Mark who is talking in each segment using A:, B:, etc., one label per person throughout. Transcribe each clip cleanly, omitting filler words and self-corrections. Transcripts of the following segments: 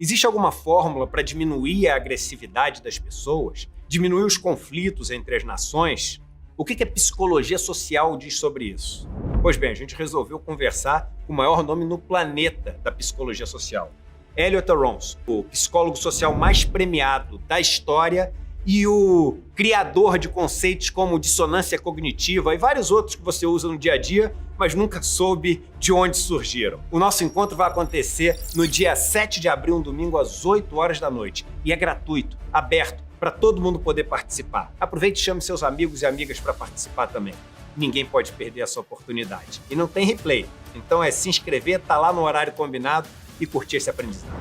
A: Existe alguma fórmula para diminuir a agressividade das pessoas? Diminuir os conflitos entre as nações? O que a psicologia social diz sobre isso? Pois bem, a gente resolveu conversar com o maior nome no planeta da psicologia social. Elliot Aronson, o psicólogo social mais premiado da história e o criador de conceitos como dissonância cognitiva e vários outros que você usa no dia a dia, mas nunca soube de onde surgiram. O nosso encontro vai acontecer no dia 7 de abril, um domingo, às 8 horas da noite. E é gratuito, aberto, para todo mundo poder participar. Aproveite e chame seus amigos e amigas para participar também. Ninguém pode perder essa oportunidade. E não tem replay. Então é se inscrever, tá lá no horário combinado e curtir esse aprendizado.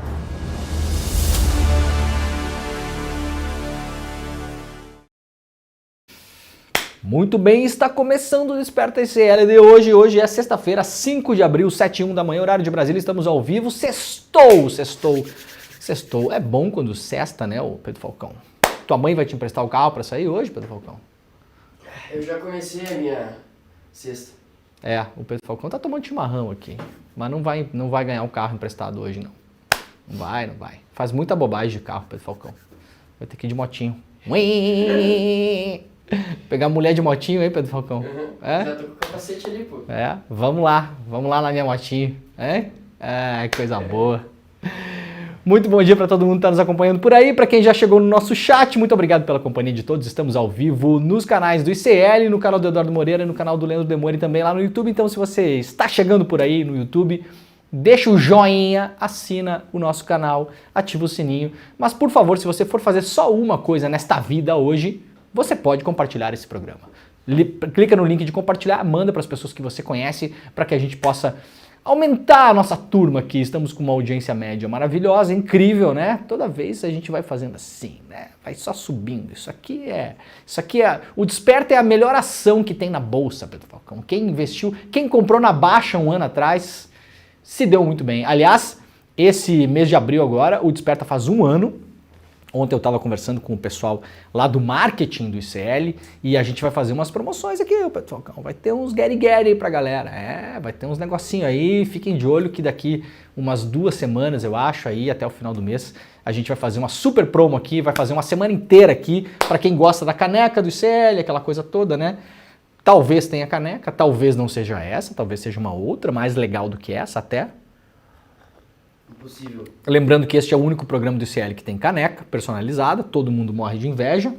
B: Muito bem, está começando o Desperta ICL de hoje. Hoje é sexta-feira, 5 de abril, 7h01 da manhã, horário de Brasília. Estamos ao vivo. Sextou. É bom quando sexta, né, o Pedro Falcão? Tua mãe vai te emprestar o carro para sair hoje, Pedro Falcão?
C: Eu já comecei a minha sexta.
B: É, o Pedro Falcão tá tomando chimarrão aqui, mas não vai ganhar um carro emprestado hoje, não. Não vai. Faz muita bobagem de carro, Pedro Falcão. Vai ter que ir de motinho. Pegar mulher de motinho aí, Pedro Falcão.
C: Uhum.
B: É?
C: Já tô com o capacete ali, pô.
B: É, vamos lá na minha motinho. É? Coisa boa. Muito bom dia para todo mundo que está nos acompanhando por aí. Para quem já chegou no nosso chat, muito obrigado pela companhia de todos. Estamos ao vivo nos canais do ICL, no canal do Eduardo Moreira, no canal do Leandro Demore e também lá no YouTube. Então, se você está chegando por aí no YouTube, deixa o joinha, assina o nosso canal, ativa o sininho. Mas, por favor, se você for fazer só uma coisa nesta vida hoje, você pode compartilhar esse programa. Clica no link de compartilhar, manda para as pessoas que você conhece, para que a gente possa aumentar a nossa turma aqui. Estamos com uma audiência média maravilhosa, incrível, né? Toda vez a gente vai fazendo assim, né? Vai só subindo. Isso aqui é... O Desperta é a melhor ação que tem na bolsa, Pedro Falcão. Quem investiu, quem comprou na baixa um ano atrás, se deu muito bem. Aliás, esse mês de abril agora, o Desperta faz um ano. Ontem eu estava conversando com o pessoal lá do marketing do ICL e a gente vai fazer umas promoções aqui, Pedro Falcão. Vai ter uns get-get aí pra galera. Vai ter uns negocinho aí. Fiquem de olho que daqui umas 2 semanas, eu acho, aí até o final do mês, a gente vai fazer uma super promo aqui, vai fazer uma semana inteira aqui para quem gosta da caneca do ICL, aquela coisa toda, né? Talvez tenha caneca, talvez não seja essa, talvez seja uma outra, mais legal do que essa até.
C: Impossível.
B: Lembrando que este é o único programa do ICL que tem caneca personalizada, todo mundo morre de inveja.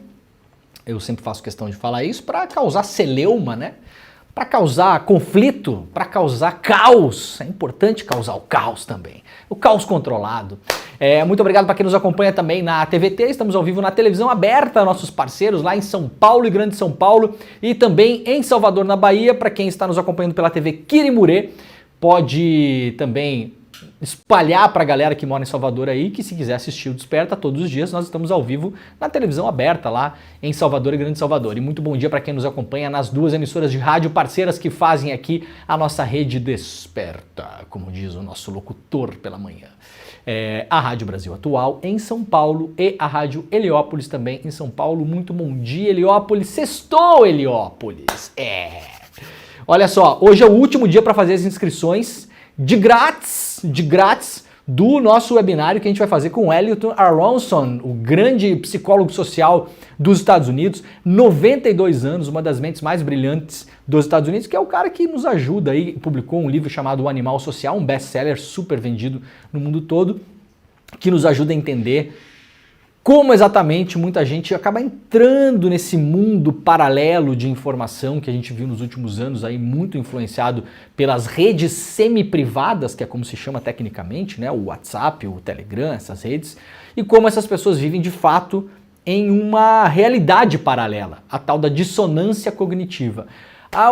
B: Eu sempre faço questão de falar isso para causar celeuma, né? Para causar conflito, para causar caos. É importante causar o caos também. O caos controlado. Muito obrigado para quem nos acompanha também na TVT. Estamos ao vivo na televisão aberta, nossos parceiros lá em São Paulo e Grande São Paulo e também em Salvador, na Bahia. Para quem está nos acompanhando pela TV Quirimurê, pode também espalhar para a galera que mora em Salvador aí, que se quiser assistir o Desperta todos os dias, nós estamos ao vivo na televisão aberta lá em Salvador e Grande Salvador. E muito bom dia para quem nos acompanha nas 2 emissoras de rádio parceiras que fazem aqui a nossa rede Desperta, como diz o nosso locutor pela manhã. A Rádio Brasil Atual em São Paulo e a Rádio Heliópolis também em São Paulo. Muito bom dia, Heliópolis. Sextou, Heliópolis. Olha só, hoje é o último dia para fazer as inscrições de grátis do nosso webinário que a gente vai fazer com o Elliot Aronson, o grande psicólogo social dos Estados Unidos, 92 anos, uma das mentes mais brilhantes dos Estados Unidos, que é o cara que nos ajuda aí, publicou um livro chamado O Animal Social, um best-seller super vendido no mundo todo, que nos ajuda a entender como exatamente muita gente acaba entrando nesse mundo paralelo de informação que a gente viu nos últimos anos aí, muito influenciado pelas redes semi-privadas, que é como se chama tecnicamente, né? O WhatsApp, o Telegram, essas redes, e como essas pessoas vivem de fato em uma realidade paralela, a tal da dissonância cognitiva.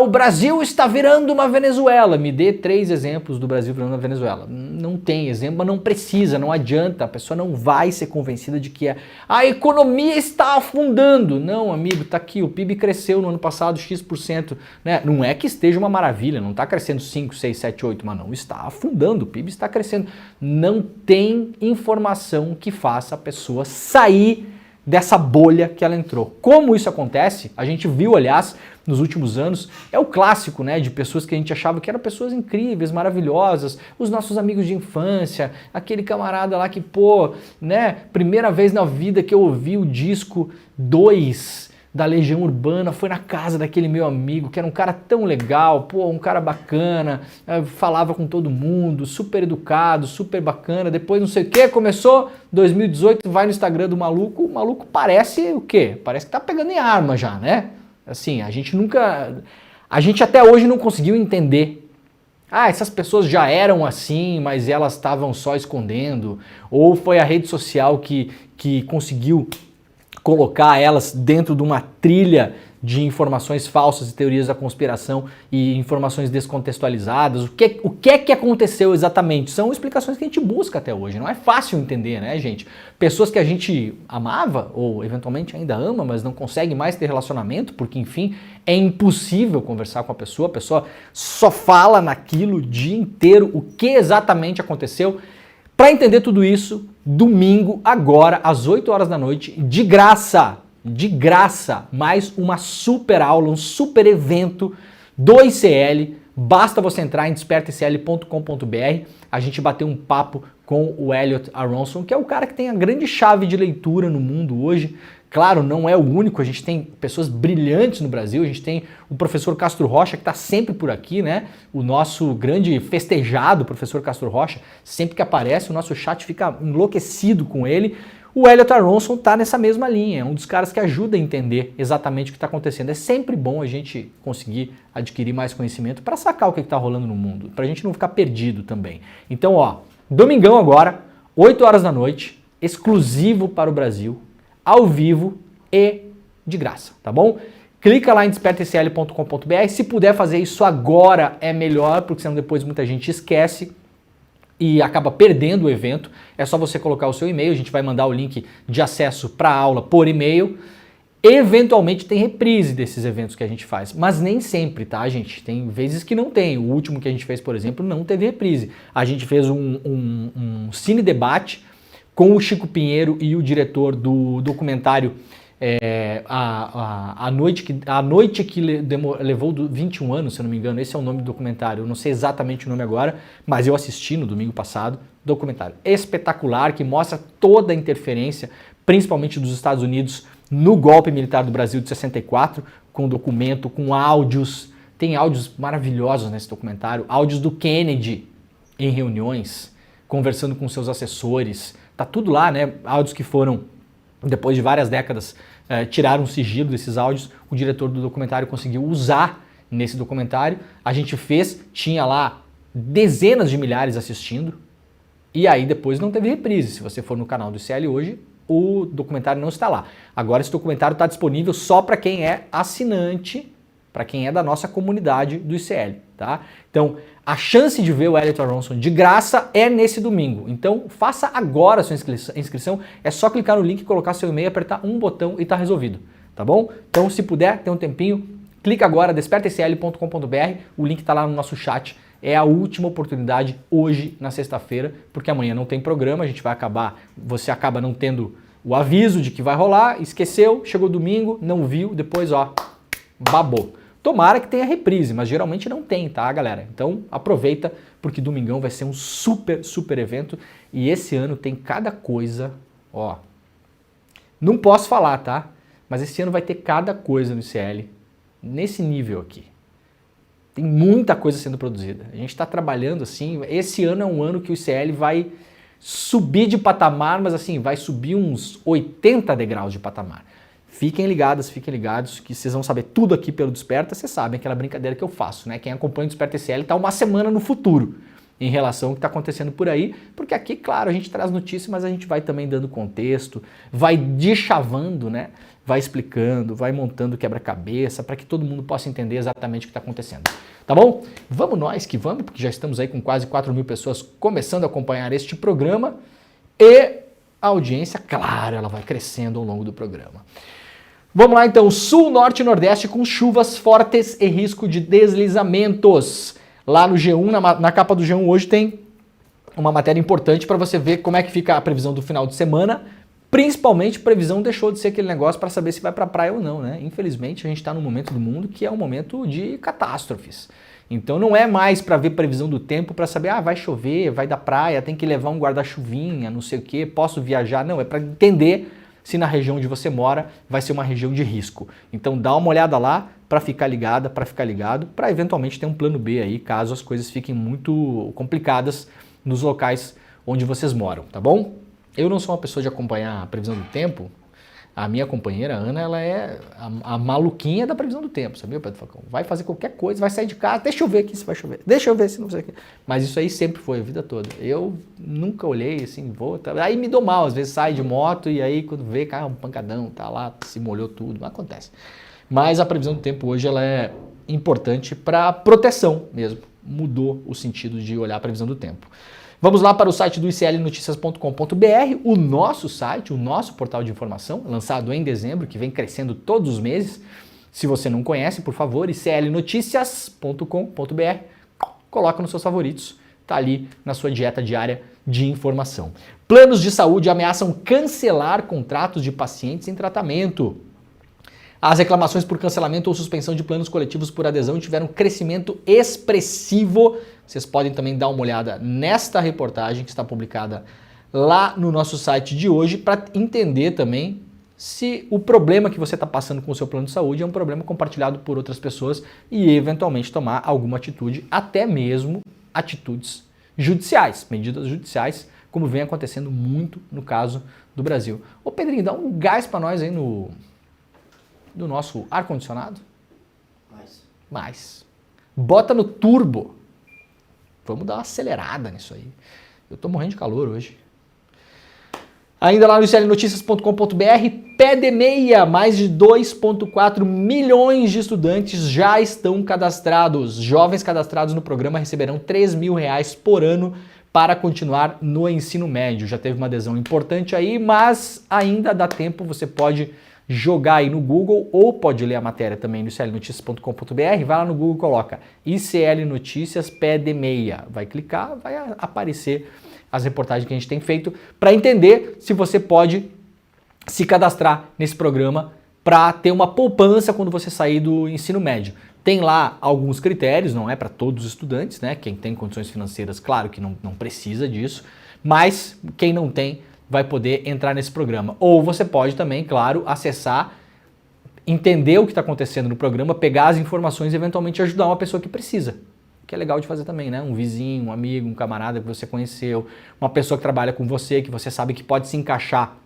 B: O Brasil está virando uma Venezuela. Me dê 3 exemplos do Brasil virando uma Venezuela. Não tem exemplo, mas não precisa, não adianta. A pessoa não vai ser convencida de que a economia está afundando. Não, amigo, tá aqui. O PIB cresceu no ano passado X%. Né? Não é que esteja uma maravilha, não está crescendo 5, 6, 7, 8, mas não está afundando. O PIB está crescendo. Não tem informação que faça a pessoa sair dessa bolha que ela entrou. Como isso acontece? A gente viu, aliás, nos últimos anos, é o clássico, né, de pessoas que a gente achava que eram pessoas incríveis, maravilhosas, os nossos amigos de infância, aquele camarada lá que, pô, né, primeira vez na vida que eu ouvi o disco 2 da Legião Urbana foi na casa daquele meu amigo, que era um cara tão legal, pô, um cara bacana, falava com todo mundo, super educado, super bacana, depois não sei o que, começou 2018, vai no Instagram do maluco, o maluco parece o quê? Parece que tá pegando em arma já, né? Assim, a gente até hoje não conseguiu entender. Ah, essas pessoas já eram assim, mas elas estavam só escondendo, ou foi a rede social que conseguiu colocar elas dentro de uma trilha de informações falsas e teorias da conspiração e informações descontextualizadas. O que é que aconteceu exatamente? São explicações que a gente busca até hoje. Não é fácil entender, né, gente? Pessoas que a gente amava, ou eventualmente ainda ama, mas não consegue mais ter relacionamento, porque, enfim, é impossível conversar com a pessoa só fala naquilo o dia inteiro. O que exatamente aconteceu? Para entender tudo isso, domingo, agora, às 8 horas da noite, de graça, mais uma super aula, um super evento do ICL. Basta você entrar em despertaicl.com.br, a gente bateu um papo com o Elliot Aronson, que é o cara que tem a grande chave de leitura no mundo hoje. Claro, não é o único, a gente tem pessoas brilhantes no Brasil, a gente tem o professor Castro Rocha, que está sempre por aqui, né? O nosso grande festejado professor Castro Rocha, sempre que aparece, o nosso chat fica enlouquecido com ele. O Elliot Aronson está nessa mesma linha, é um dos caras que ajuda a entender exatamente o que está acontecendo. É sempre bom a gente conseguir adquirir mais conhecimento para sacar o que está rolando no mundo, para a gente não ficar perdido também. Então, ó, domingão agora, 8 horas da noite, exclusivo para o Brasil, ao vivo e de graça, tá bom? Clica lá em despertaicl.com.br, se puder fazer isso agora é melhor, porque senão depois muita gente esquece e acaba perdendo o evento. É só você colocar o seu e-mail, a gente vai mandar o link de acesso para a aula por e-mail. Eventualmente tem reprise desses eventos que a gente faz, mas nem sempre, tá, gente? Tem vezes que não tem. O último que a gente fez, por exemplo, não teve reprise. A gente fez um cine debate com o Chico Pinheiro e o diretor do documentário a Noite que levou 21 anos, se eu não me engano, esse é o nome do documentário, eu não sei exatamente o nome agora, mas eu assisti no domingo passado, documentário espetacular que mostra toda a interferência, principalmente dos Estados Unidos, no golpe militar do Brasil de 64, com documento, com áudios, tem áudios maravilhosos nesse documentário, áudios do Kennedy em reuniões, conversando com seus assessores, tá tudo lá, né? Áudios que foram, depois de várias décadas, tiraram o sigilo desses áudios, o diretor do documentário conseguiu usar nesse documentário, a gente fez, tinha lá dezenas de milhares assistindo, e aí depois não teve reprise. Se você for no canal do ICL hoje, o documentário não está lá. Agora esse documentário está disponível só para quem é assinante, para quem é da nossa comunidade do ICL, tá? Então, a chance de ver o Elliot Aronson de graça é nesse domingo. Então, faça agora a sua inscrição. É só clicar no link, colocar seu e-mail, apertar um botão e tá resolvido, tá bom? Então, se puder, tem um tempinho, clica agora, despertaicl.com.br, o link tá lá no nosso chat. É a última oportunidade hoje, na sexta-feira, porque amanhã não tem programa, você acaba não tendo o aviso de que vai rolar, esqueceu, chegou domingo, não viu, depois, ó, babou. Tomara que tenha reprise, mas geralmente não tem, tá, galera? Então aproveita, porque domingão vai ser um super, super evento. E esse ano tem cada coisa, ó. Não posso falar, tá? Mas esse ano vai ter cada coisa no ICL, nesse nível aqui. Tem muita coisa sendo produzida. A gente está trabalhando assim, esse ano é um ano que o ICL vai subir de patamar, mas assim, vai subir uns 80 degraus de patamar. Fiquem ligados, que vocês vão saber tudo aqui pelo Desperta. Vocês sabem aquela brincadeira que eu faço, né? Quem acompanha o Desperta ICL está uma semana no futuro em relação ao que está acontecendo por aí, porque aqui, claro, a gente traz notícias, mas a gente vai também dando contexto, vai deschavando, né? Vai explicando, vai montando quebra-cabeça para que todo mundo possa entender exatamente o que está acontecendo. Tá bom? Vamos nós que vamos, porque já estamos aí com quase 4.000 pessoas começando a acompanhar este programa e a audiência, claro, ela vai crescendo ao longo do programa. Vamos lá então, Sul, Norte e Nordeste com chuvas fortes e risco de deslizamentos. Lá no G1, na capa do G1 hoje tem uma matéria importante para você ver como é que fica a previsão do final de semana Principalmente, previsão deixou de ser aquele negócio para saber se vai para a praia ou não, né? Infelizmente, a gente está num momento do mundo que é um momento de catástrofes. Então não é mais para ver previsão do tempo, para saber, vai chover, vai da praia, tem que levar um guarda-chuvinha, não sei o quê, posso viajar. Não, é para entender se na região onde você mora vai ser uma região de risco. Então dá uma olhada lá para ficar ligada, para ficar ligado, para eventualmente ter um plano B aí, caso as coisas fiquem muito complicadas nos locais onde vocês moram, tá bom? Eu não sou uma pessoa de acompanhar a previsão do tempo. A minha companheira, a Ana, ela é a maluquinha da previsão do tempo, sabia, Pedro Falcão? Vai fazer qualquer coisa, vai sair de casa, deixa eu ver aqui se vai chover, deixa eu ver se não sei o quê. Mas isso aí sempre foi a vida toda. Eu nunca olhei assim, aí me dou mal, às vezes sai de moto e aí quando vê, cai um pancadão, tá lá, se molhou tudo, não acontece. Mas a previsão do tempo hoje, ela é importante para proteção mesmo. Mudou o sentido de olhar a previsão do tempo. Vamos lá para o site do iclnoticias.com.br, o nosso site, o nosso portal de informação, lançado em dezembro, que vem crescendo todos os meses. Se você não conhece, por favor, iclnoticias.com.br, coloca nos seus favoritos, está ali na sua dieta diária de informação. Planos de saúde ameaçam cancelar contratos de pacientes em tratamento. As reclamações por cancelamento ou suspensão de planos coletivos por adesão tiveram crescimento expressivo. Vocês podem também dar uma olhada nesta reportagem que está publicada lá no nosso site de hoje para entender também se o problema que você está passando com o seu plano de saúde é um problema compartilhado por outras pessoas e eventualmente tomar alguma atitude, até mesmo atitudes judiciais, medidas judiciais, como vem acontecendo muito no caso do Brasil. Ô Pedrinho, dá um gás para nós aí do nosso ar-condicionado? Mais. Bota no turbo. Vamos dar uma acelerada nisso aí. Eu tô morrendo de calor hoje. Ainda lá no iclnoticias.com.br, pé de meia, mais de 2,4 milhões de estudantes já estão cadastrados. Jovens cadastrados no programa receberão R$3.000 por ano para continuar no ensino médio. Já teve uma adesão importante aí, mas ainda dá tempo, você pode jogar aí no Google ou pode ler a matéria também no iclnoticias.com.br, vai lá no Google e coloca ICL Notícias pé de meia, vai clicar, vai aparecer as reportagens que a gente tem feito para entender se você pode se cadastrar nesse programa para ter uma poupança quando você sair do ensino médio. Tem lá alguns critérios, não é para todos os estudantes, né? Quem tem condições financeiras, claro que não precisa disso, mas quem não tem vai poder entrar nesse programa. Ou você pode também, claro, acessar, entender o que está acontecendo no programa, pegar as informações e eventualmente ajudar uma pessoa que precisa. Que é legal de fazer também, né? Um vizinho, um amigo, um camarada que você conheceu, uma pessoa que trabalha com você, que você sabe que pode se encaixar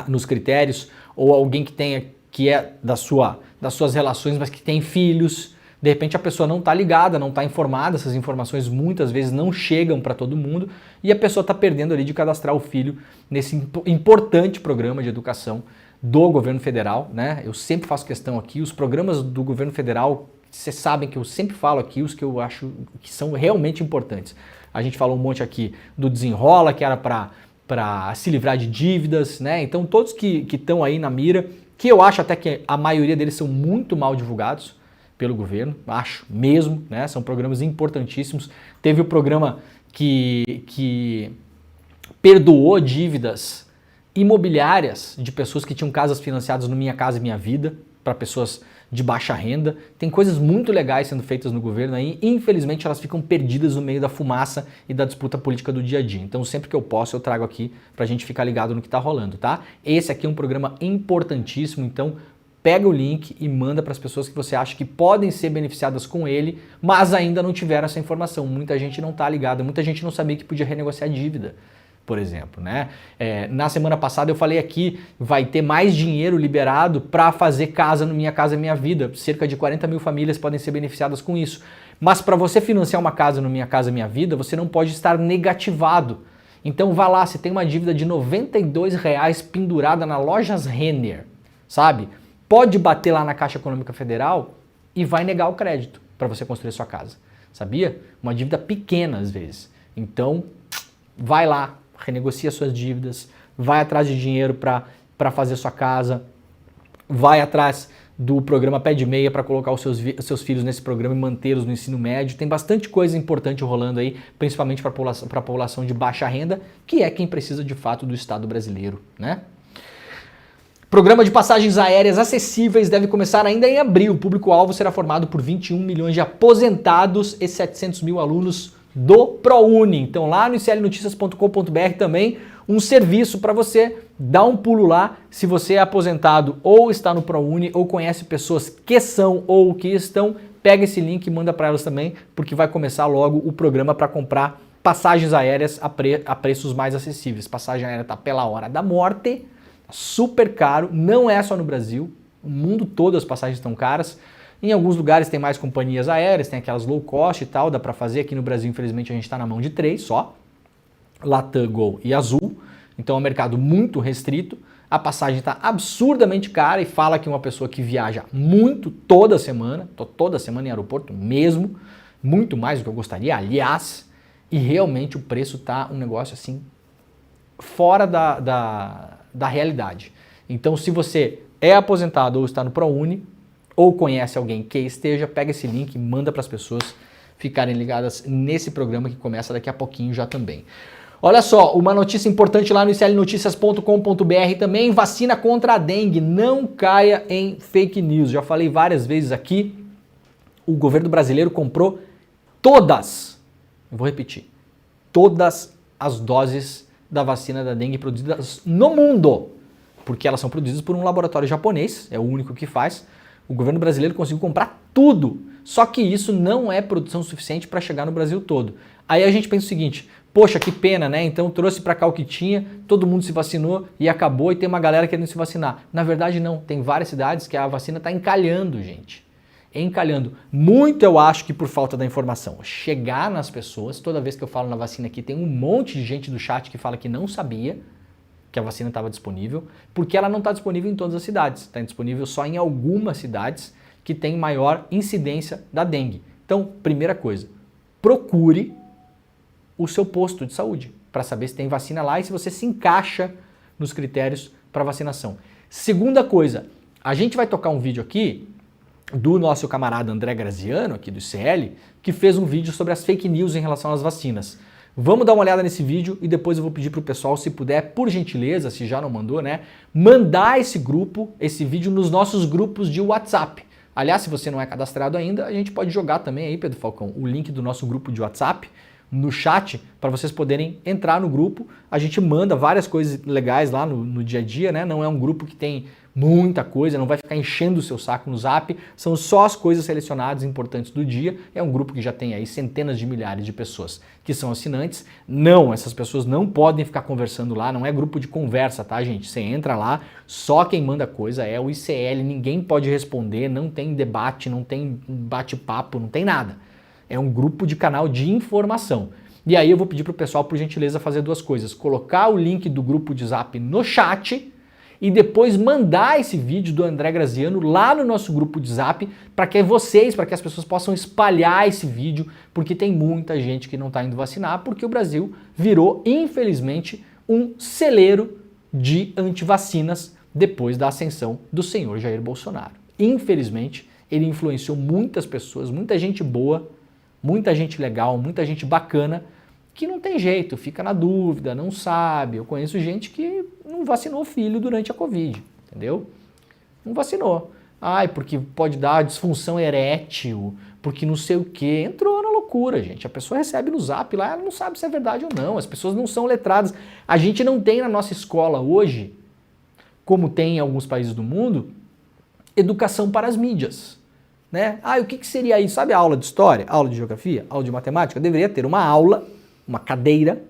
B: nos critérios, ou alguém que é das suas relações, mas que tem filhos. De repente a pessoa não está ligada, não está informada, essas informações muitas vezes não chegam para todo mundo e a pessoa está perdendo ali de cadastrar o filho nesse importante programa de educação do governo federal, né? Eu sempre faço questão aqui, os programas do governo federal, vocês sabem que eu sempre falo aqui os que eu acho que são realmente importantes. A gente falou um monte aqui do Desenrola, que era para se livrar de dívidas, né? Então todos que estão aí na mira, que eu acho até que a maioria deles são muito mal divulgados pelo governo, acho mesmo, né? São programas importantíssimos. Teve o programa que perdoou dívidas imobiliárias de pessoas que tinham casas financiadas no Minha Casa Minha Vida, para pessoas de baixa renda. Tem coisas muito legais sendo feitas no governo aí, infelizmente elas ficam perdidas no meio da fumaça e da disputa política do dia a dia. Então sempre que eu posso eu trago aqui pra gente ficar ligado no que tá rolando, tá? Esse aqui é um programa importantíssimo, então pega o link e manda para as pessoas que você acha que podem ser beneficiadas com ele, mas ainda não tiveram essa informação. Muita gente não tá ligada, muita gente não sabia que podia renegociar dívida, por exemplo, né? Na semana passada eu falei aqui, vai ter mais dinheiro liberado para fazer casa no Minha Casa Minha Vida. Cerca de 40 mil famílias podem ser beneficiadas com isso. Mas para você financiar uma casa no Minha Casa Minha Vida, você não pode estar negativado. Então vá lá, se tem uma dívida de R$92 pendurada na Lojas Renner, sabe? Pode bater lá na Caixa Econômica Federal e vai negar o crédito para você construir sua casa. Sabia? Uma dívida pequena às vezes. Então, vai lá, renegocia suas dívidas, vai atrás de dinheiro para fazer sua casa, vai atrás do programa Pé de Meia para colocar os seus filhos nesse programa e mantê-los no ensino médio. Tem bastante coisa importante rolando aí, principalmente para a população de baixa renda, que é quem precisa de fato do Estado brasileiro, né? Programa de passagens aéreas acessíveis deve começar ainda em abril. O público-alvo será formado por 21 milhões de aposentados e 700 mil alunos do ProUni. Então lá no iclnoticias.com.br também um serviço para você dar um pulo lá se você é aposentado ou está no ProUni ou conhece pessoas que são ou que estão, pega esse link e manda para elas também, porque vai começar logo o programa para comprar passagens aéreas a preços mais acessíveis. Passagem aérea está pela hora da morte, super caro, não é só no Brasil, no mundo todo as passagens estão caras. Em alguns lugares tem mais companhias aéreas, tem aquelas low cost e tal, dá para fazer. Aqui no Brasil, infelizmente, a gente está na mão de 3 só, Latam, Gol e Azul. Então é um mercado muito restrito, a passagem está absurdamente cara e fala que uma pessoa que viaja muito toda semana em aeroporto mesmo, muito mais do que eu gostaria, aliás, e realmente o preço está um negócio assim, fora da realidade. Então se você é aposentado ou está no ProUni, ou conhece alguém que esteja, pega esse link e manda para as pessoas ficarem ligadas nesse programa que começa daqui a pouquinho já também. Olha só, uma notícia importante lá no iclnoticias.com.br também, vacina contra a dengue, não caia em fake news. Já falei várias vezes aqui, o governo brasileiro comprou todas, eu vou repetir, todas as doses da vacina da dengue produzidas no mundo, porque elas são produzidas por um laboratório japonês, é o único que faz. O governo brasileiro conseguiu comprar tudo, só que isso não é produção suficiente para chegar no Brasil todo. Aí a gente pensa o seguinte, poxa, que pena, né? Então trouxe para cá o que tinha, todo mundo se vacinou e acabou e tem uma galera querendo se vacinar. Na verdade não, tem várias cidades que a vacina está encalhando, gente. Encalhando. Muito eu acho que por falta da informação. Chegar nas pessoas, toda vez que eu falo na vacina aqui, tem um monte de gente do chat que fala que não sabia que a vacina estava disponível, porque ela não está disponível em todas as cidades, está disponível só em algumas cidades que tem maior incidência da dengue. Então, primeira coisa, procure o seu posto de saúde para saber se tem vacina lá e se você se encaixa nos critérios para vacinação. Segunda coisa, a gente vai tocar um vídeo aqui do nosso camarada André Graziano, aqui do ICL, que fez um vídeo sobre as fake news em relação às vacinas. Vamos dar uma olhada nesse vídeo e depois eu vou pedir para o pessoal, se puder, por gentileza, se já não mandou, né, mandar esse vídeo nos nossos grupos de WhatsApp. Aliás, se você não é cadastrado ainda, a gente pode jogar também aí, Pedro Falcão, o link do nosso grupo de WhatsApp no chat para vocês poderem entrar no grupo. A gente manda várias coisas legais lá no dia a dia, né? Não é um grupo que tem muita coisa, não vai ficar enchendo o seu saco no Zap, são só as coisas selecionadas importantes do dia. É um grupo que já tem aí centenas de milhares de pessoas que são assinantes. Não, essas pessoas não podem ficar conversando lá, não é grupo de conversa, tá, gente? Você entra lá, só quem manda coisa é o ICL, ninguém pode responder, não tem debate, não tem bate-papo, não tem nada. É um grupo de canal de informação. E aí eu vou pedir pro pessoal, por gentileza, fazer duas coisas. Colocar o link do grupo de Zap no chat e depois mandar esse vídeo do André Graziano lá no nosso grupo de Zap para que as pessoas possam espalhar esse vídeo, porque tem muita gente que não está indo vacinar, porque o Brasil virou, infelizmente, um celeiro de antivacinas depois da ascensão do senhor Jair Bolsonaro. Infelizmente, ele influenciou muitas pessoas, muita gente boa, muita gente legal, muita gente bacana, que não tem jeito, fica na dúvida, não sabe. Eu conheço gente que não vacinou o filho durante a Covid, entendeu? Não vacinou. Ai, porque pode dar disfunção erétil, porque não sei o quê. Entrou na loucura, gente. A pessoa recebe no Zap lá, ela não sabe se é verdade ou não. As pessoas não são letradas. A gente não tem na nossa escola hoje, como tem em alguns países do mundo, educação para as mídias. Né? Ah, o que seria isso? Sabe a aula de história, aula de geografia, aula de matemática? Deveria ter uma aula, uma cadeira,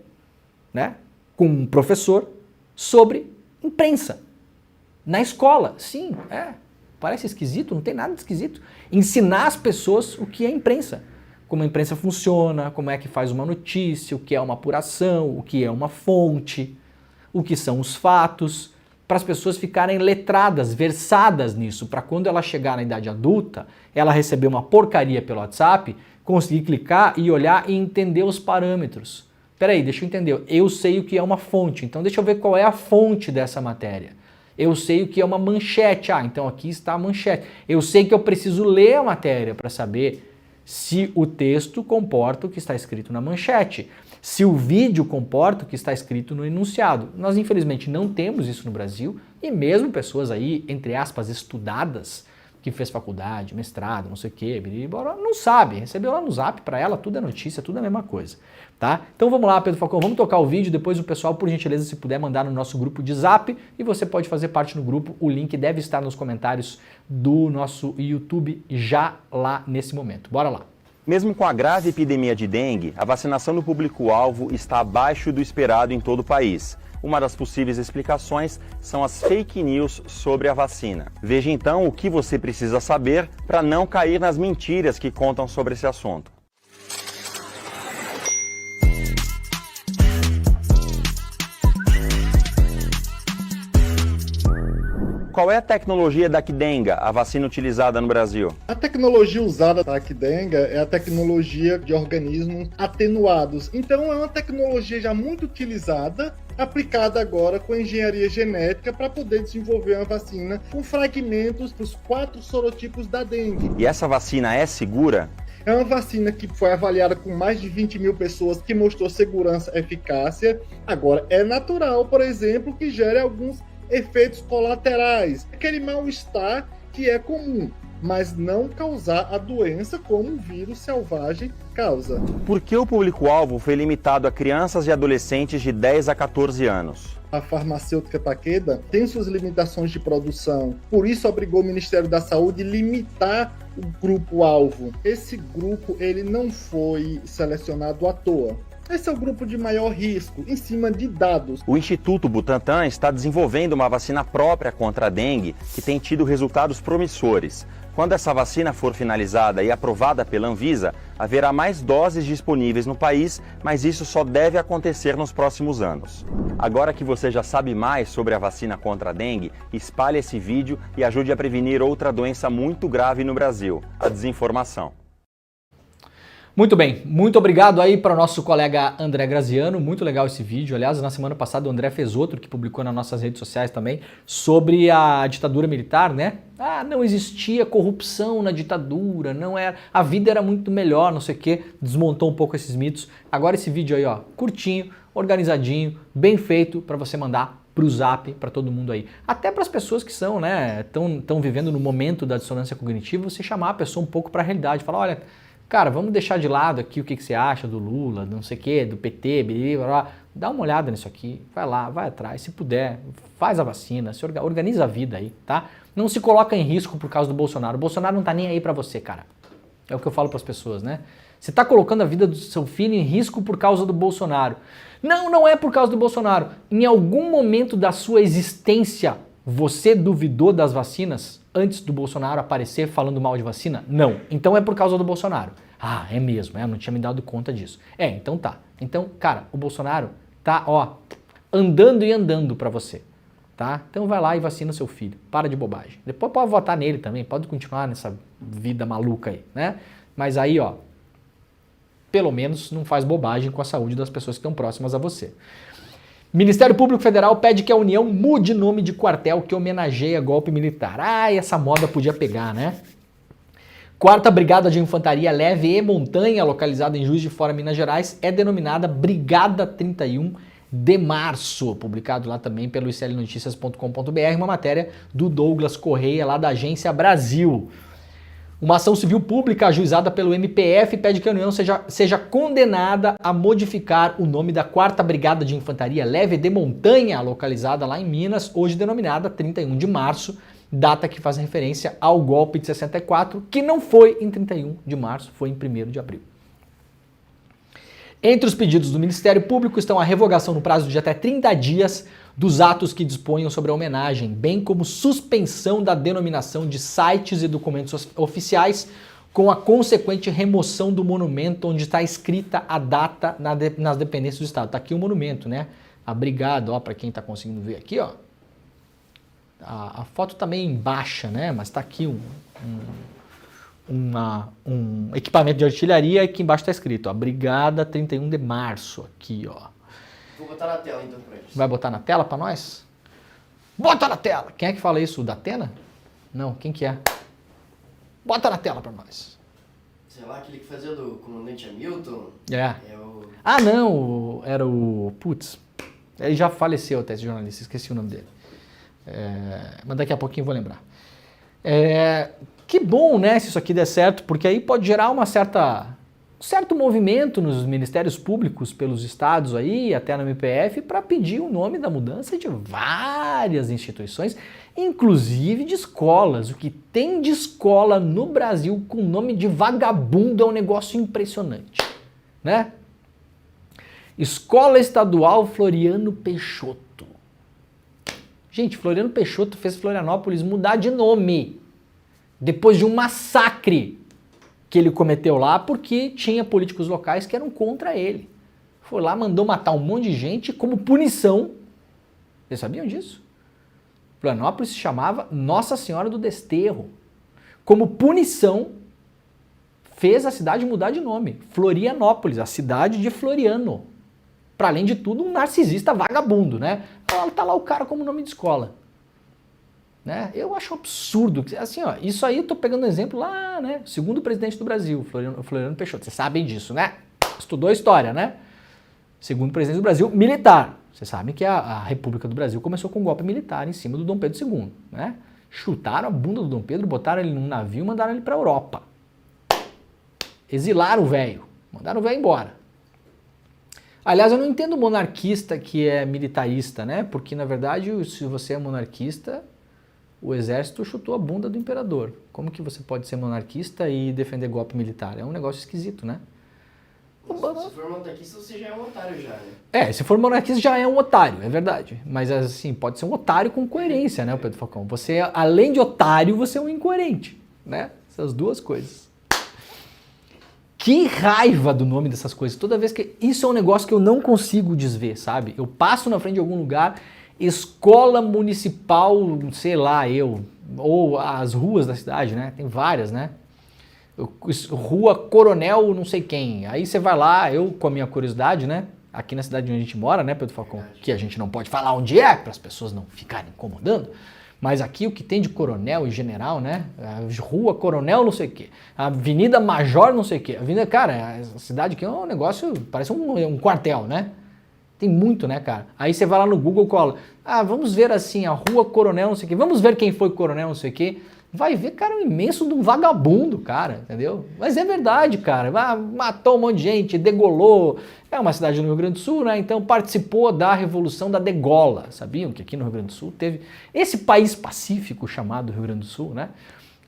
B: né, com um professor sobre imprensa. Na escola, sim, parece esquisito, não tem nada de esquisito. Ensinar as pessoas o que é imprensa, como a imprensa funciona, como é que faz uma notícia, o que é uma apuração, o que é uma fonte, o que são os fatos, para as pessoas ficarem letradas, versadas nisso, para quando ela chegar na idade adulta, ela receber uma porcaria pelo WhatsApp, conseguir clicar e olhar e entender os parâmetros. Peraí, deixa eu entender, eu sei o que é uma fonte, então deixa eu ver qual é a fonte dessa matéria. Eu sei o que é uma manchete. Ah, então aqui está a manchete. Eu sei que eu preciso ler a matéria para saber se o texto comporta o que está escrito na manchete, se o vídeo comporta o que está escrito no enunciado. Nós, infelizmente, não temos isso no Brasil e mesmo pessoas aí, entre aspas, estudadas, que fez faculdade, mestrado, não sei o quê, não sabe, recebeu lá no Zap, para ela tudo é notícia, tudo é a mesma coisa, tá? Então vamos lá, Pedro Falcão, vamos tocar o vídeo, depois o pessoal, por gentileza, se puder mandar no nosso grupo de Zap e você pode fazer parte no grupo, o link deve estar nos comentários do nosso YouTube já lá nesse momento. Bora lá.
D: Mesmo com a grave epidemia de dengue, a vacinação do público-alvo está abaixo do esperado em todo o país. Uma das possíveis explicações são as fake news sobre a vacina. Veja então o que você precisa saber para não cair nas mentiras que contam sobre esse assunto. Qual é a tecnologia da Qdenga, a vacina utilizada no Brasil?
E: A tecnologia usada para a Qdenga é a tecnologia de organismos atenuados. Então é uma tecnologia já muito utilizada, aplicada agora com engenharia genética para poder desenvolver uma vacina com fragmentos dos 4 sorotipos da dengue.
D: E essa vacina é segura?
E: É uma vacina que foi avaliada com mais de 20 mil pessoas, que mostrou segurança e eficácia. Agora, é natural, por exemplo, que gere alguns efeitos colaterais, aquele mal-estar que é comum, mas não causar a doença como um vírus selvagem causa.
D: Por que o público-alvo foi limitado a crianças e adolescentes de 10 a 14 anos?
E: A farmacêutica Takeda tem suas limitações de produção, por isso obrigou o Ministério da Saúde a limitar o grupo-alvo. Esse grupo ele não foi selecionado à toa. Esse é o grupo de maior risco, em cima de dados.
D: O Instituto Butantan está desenvolvendo uma vacina própria contra a dengue que tem tido resultados promissores. Quando essa vacina for finalizada e aprovada pela Anvisa, haverá mais doses disponíveis no país, mas isso só deve acontecer nos próximos anos. Agora que você já sabe mais sobre a vacina contra a dengue, espalhe esse vídeo e ajude a prevenir outra doença muito grave no Brasil, a desinformação.
B: Muito bem, muito obrigado aí para o nosso colega André Graziano, muito legal esse vídeo. Aliás, na semana passada o André fez outro que publicou nas nossas redes sociais também sobre a ditadura militar, né? Ah, não existia corrupção na ditadura, não era, a vida era muito melhor, não sei o quê, desmontou um pouco esses mitos. Agora esse vídeo aí, ó, curtinho, organizadinho, bem feito para você mandar pro Zap, para todo mundo aí. Até para as pessoas que são, né, estão vivendo no momento da dissonância cognitiva, você chamar a pessoa um pouco para a realidade, falar, olha, cara, vamos deixar de lado aqui o que você acha do Lula, não sei o quê, do PT, blá, blá, dá uma olhada nisso aqui, vai lá, vai atrás, se puder, faz a vacina, organiza a vida aí, tá? Não se coloca em risco por causa do Bolsonaro. O Bolsonaro não tá nem aí pra você, cara. É o que eu falo pras pessoas, né? Você tá colocando a vida do seu filho em risco por causa do Bolsonaro. Não, não é por causa do Bolsonaro. Em algum momento da sua existência, você duvidou das vacinas antes do Bolsonaro aparecer falando mal de vacina? Não. Então é por causa do Bolsonaro. Ah, é mesmo, eu não tinha me dado conta disso. Então tá. Então, cara, o Bolsonaro tá, ó, andando e andando pra você, tá? Então vai lá e vacina seu filho. Para de bobagem. Depois pode votar nele também, pode continuar nessa vida maluca aí, né? Mas aí, ó, pelo menos não faz bobagem com a saúde das pessoas que estão próximas a você. Ministério Público Federal pede que a União mude nome de quartel que homenageia golpe militar. Ah, essa moda podia pegar, né? 4ª Brigada de Infantaria Leve e Montanha, localizada em Juiz de Fora, Minas Gerais, é denominada Brigada 31 de Março, publicado lá também pelo iclnoticias.com.br, uma matéria do Douglas Correia, lá da Agência Brasil. Uma ação civil pública ajuizada pelo MPF pede que a União seja condenada a modificar o nome da 4ª Brigada de Infantaria Leve de Montanha, localizada lá em Minas, hoje denominada 31 de março, data que faz referência ao golpe de 64, que não foi em 31 de março, foi em 1º de abril. Entre os pedidos do Ministério Público estão a revogação no prazo de até 30 dias dos atos que disponham sobre a homenagem, bem como suspensão da denominação de sites e documentos oficiais, com a consequente remoção do monumento onde está escrita a data nas dependências do Estado. Está aqui o monumento, né? A brigada, ó, para quem está conseguindo ver aqui, ó. A foto está meio baixa, né? Mas está aqui um equipamento de artilharia e aqui embaixo está escrito, ó, Brigada 31 de Março, aqui, ó.
C: Vou botar na tela então pra eles.
B: Vai botar na tela para nós? Bota na tela! Quem é que fala isso? O Datena? Não, quem que é? Bota na tela pra nós.
C: Sei lá, aquele que fazia do comandante Hamilton.
B: É.
C: É o...
B: Ah, não, era o... Putz, ele já faleceu até, esse jornalista, esqueci o nome dele. Mas daqui a pouquinho eu vou lembrar. Que bom, né, se isso aqui der certo, porque aí pode gerar um certo movimento nos ministérios públicos pelos estados aí, até no MPF, para pedir o nome da mudança de várias instituições, inclusive de escolas. O que tem de escola no Brasil com nome de vagabundo é um negócio impressionante, né? Escola Estadual Floriano Peixoto. Gente, Floriano Peixoto fez Florianópolis mudar de nome depois de um massacre que ele cometeu lá porque tinha políticos locais que eram contra ele. Foi lá, mandou matar um monte de gente como punição. Vocês sabiam disso? Florianópolis se chamava Nossa Senhora do Desterro. Como punição, fez a cidade mudar de nome. Florianópolis, a cidade de Floriano. Para além de tudo, um narcisista vagabundo, né? Tá lá o cara como nome de escola. Né? Eu acho um absurdo. Assim, ó, isso aí eu tô pegando um exemplo lá, né? Segundo presidente do Brasil, Floriano Peixoto. Vocês sabem disso, né? Estudou história, né? Segundo presidente do Brasil, militar. Vocês sabem que a República do Brasil começou com um golpe militar em cima do Dom Pedro II, né? Chutaram a bunda do Dom Pedro, botaram ele num navio e mandaram ele para a Europa. Exilaram o velho. Mandaram o velho embora. Aliás, eu não entendo monarquista que é militarista, né? Porque, na verdade, se você é monarquista, o exército chutou a bunda do imperador. Como que você pode ser monarquista e defender golpe militar? É um negócio esquisito, né?
C: Se for monarquista, você já é um otário já, né?
B: Se for monarquista já é um otário, é verdade. Mas, assim, pode ser um otário com coerência, né, Pedro Falcão? Você, além de otário, você é um incoerente, né? Essas duas coisas. Que raiva do nome dessas coisas. Toda vez que... Isso é um negócio que eu não consigo desver, sabe? Eu passo na frente de algum lugar, escola municipal, sei lá, ou as ruas da cidade, né? Tem várias, né? Rua Coronel não sei quem. Aí você vai lá, eu com a minha curiosidade, né? Aqui na cidade onde a gente mora, né, Pedro Falcão? Que a gente não pode falar onde é, para as pessoas não ficarem incomodando. Mas aqui o que tem de coronel e general, né? A rua Coronel não sei o quê. A Avenida Major não sei o quê. Cara, a cidade aqui é um negócio, parece um quartel, né? Tem muito, né, cara? Aí você vai lá no Google e cola. Vamos ver assim, a rua Coronel não sei o quê. Vamos ver quem foi Coronel não sei o quê. Vai ver, cara, um imenso de um vagabundo, cara, entendeu? Mas é verdade, cara. Matou um monte de gente, degolou. É uma cidade no Rio Grande do Sul, né? Então participou da Revolução da Degola. Sabiam que aqui no Rio Grande do Sul teve esse país pacífico chamado Rio Grande do Sul, né?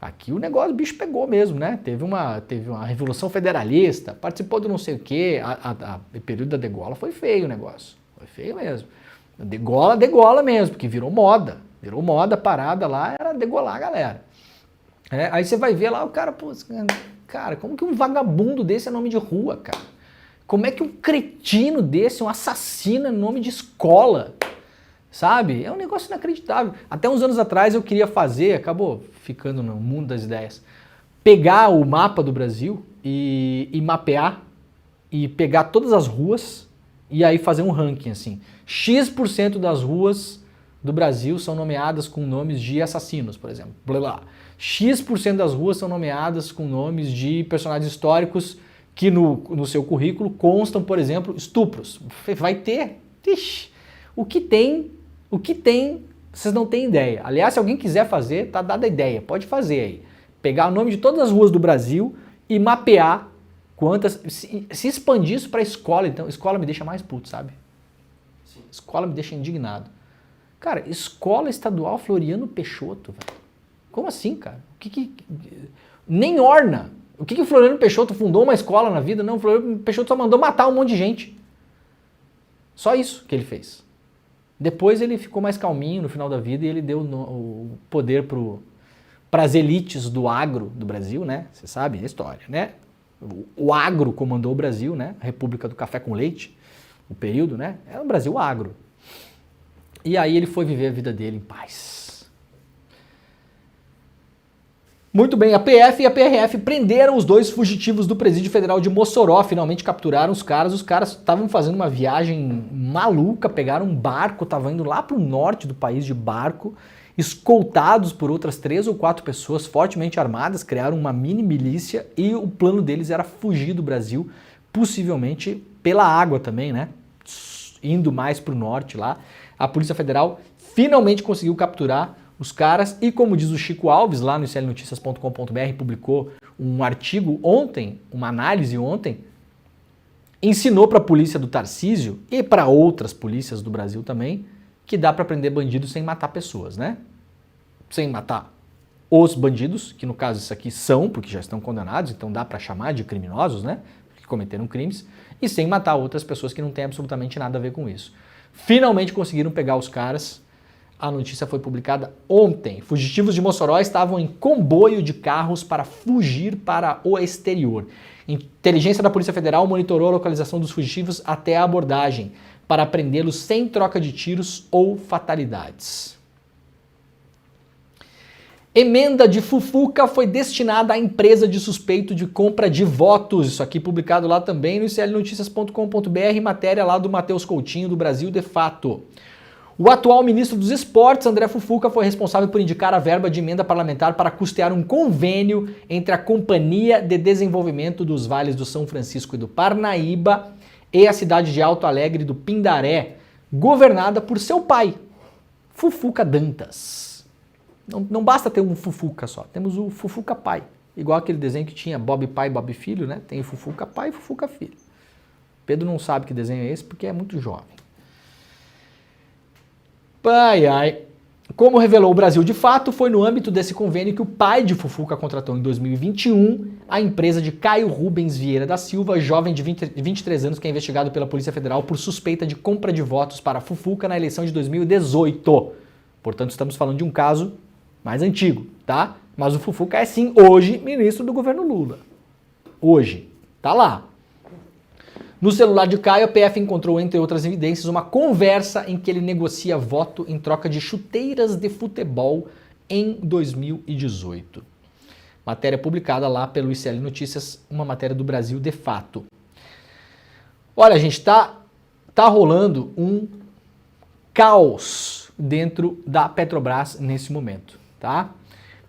B: Aqui o negócio, o bicho pegou mesmo, né? Teve uma Revolução Federalista, participou do não sei o quê. O período da Degola foi feio o negócio. Foi feio mesmo. Degola mesmo, porque virou moda. Virou moda, parada lá, era degolar a galera. Aí você vai ver lá o cara, pô, cara, como que um vagabundo desse é nome de rua, cara? Como é que um cretino desse, um assassino é nome de escola? Sabe? É um negócio inacreditável. Até uns anos atrás eu queria fazer, acabou ficando no mundo das ideias, pegar o mapa do Brasil e mapear e pegar todas as ruas e aí fazer um ranking assim. X% das ruas do Brasil são nomeadas com nomes de assassinos, por exemplo. Blá, blá. X% das ruas são nomeadas com nomes de personagens históricos que no seu currículo constam, por exemplo, estupros. Vai ter. Ixi, o que tem, vocês não têm ideia. Aliás, se alguém quiser fazer, tá dada a ideia, pode fazer aí. Pegar o nome de todas as ruas do Brasil e mapear quantas... Se expandir isso para escola, então, escola me deixa mais puto, sabe?
C: Sim.
B: Escola me deixa indignado. Cara, Escola Estadual Floriano Peixoto, velho. Como assim, cara? Nem orna. O que o Floriano Peixoto fundou uma escola na vida? Não, o Floriano Peixoto só mandou matar um monte de gente. Só isso que ele fez. Depois ele ficou mais calminho no final da vida e ele deu o poder para as elites do agro do Brasil, né? Você sabe a história, né? O agro comandou o Brasil, né? A República do Café com Leite, o período, né? Era o Brasil agro. E aí ele foi viver a vida dele em paz. Muito bem, a PF e a PRF prenderam os 2 fugitivos do Presídio Federal de Mossoró, finalmente capturaram os caras estavam fazendo uma viagem maluca, pegaram um barco, estavam indo lá para o norte do país de barco, escoltados por outras 3 ou 4 pessoas fortemente armadas, criaram uma mini milícia e o plano deles era fugir do Brasil, possivelmente pela água também, né? Indo mais para o norte lá. A Polícia Federal finalmente conseguiu capturar os caras e, como diz o Chico Alves, lá no iclnoticias.com.br, publicou um artigo ontem, uma análise ontem, ensinou para a polícia do Tarcísio e para outras polícias do Brasil também que dá para prender bandidos sem matar pessoas, né? Sem matar os bandidos, que no caso isso aqui são, porque já estão condenados, então dá para chamar de criminosos, né? Que cometeram crimes, e sem matar outras pessoas que não têm absolutamente nada a ver com isso. Finalmente conseguiram pegar os caras. A notícia foi publicada ontem. Fugitivos de Mossoró estavam em comboio de carros para fugir para o exterior. Inteligência da Polícia Federal monitorou a localização dos fugitivos até a abordagem, para prendê-los sem troca de tiros ou fatalidades. Emenda de Fufuca foi destinada à empresa de suspeito de compra de votos. Isso aqui publicado lá também no iclnoticias.com.br, matéria lá do Matheus Coutinho, do Brasil de Fato. O atual ministro dos Esportes, André Fufuca, foi responsável por indicar a verba de emenda parlamentar para custear um convênio entre a Companhia de Desenvolvimento dos Vales do São Francisco e do Parnaíba e a cidade de Alto Alegre do Pindaré, governada por seu pai, Fufuca Dantas. Não basta ter um Fufuca só, temos o Fufuca pai. Igual aquele desenho que tinha Bob pai e Bob filho, né? Tem o Fufuca pai e Fufuca filho. Pedro não sabe que desenho é esse porque é muito jovem. Ai, ai. Como revelou o Brasil de Fato, foi no âmbito desse convênio que o pai de Fufuca contratou em 2021 a empresa de Caio Rubens Vieira da Silva, jovem de 23 anos que é investigado pela Polícia Federal por suspeita de compra de votos para Fufuca na eleição de 2018. Portanto, estamos falando de um caso mais antigo, tá? Mas o Fufuca é sim, hoje, ministro do governo Lula. Hoje. Tá lá. No celular de Caio, a PF encontrou, entre outras evidências, uma conversa em que ele negocia voto em troca de chuteiras de futebol em 2018. Matéria publicada lá pelo ICL Notícias, uma matéria do Brasil de Fato. Olha, gente, tá rolando um caos dentro da Petrobras nesse momento, tá?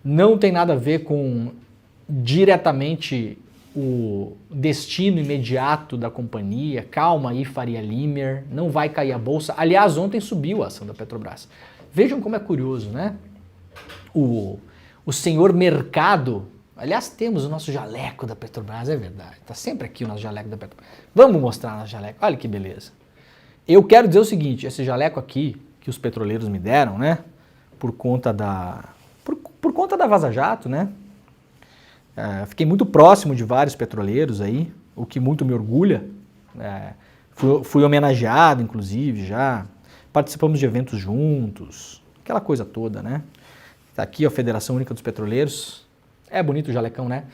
B: Não tem nada a ver com diretamente o destino imediato da companhia. Calma aí, Faria Limer, não vai cair a bolsa. Aliás, ontem subiu a ação da Petrobras. Vejam como é curioso, né? O senhor mercado, aliás, temos o nosso jaleco da Petrobras, é verdade, tá sempre aqui o nosso jaleco da Petrobras. Vamos mostrar o nosso jaleco, olha que beleza. Eu quero dizer o seguinte, esse jaleco aqui, que os petroleiros me deram, né, por conta da Vaza Jato, né, fiquei muito próximo de vários petroleiros aí, o que muito me orgulha, fui homenageado, inclusive, já participamos de eventos juntos, aquela coisa toda, né. Tá aqui a Federação Única dos Petroleiros, é bonito o jalecão, né?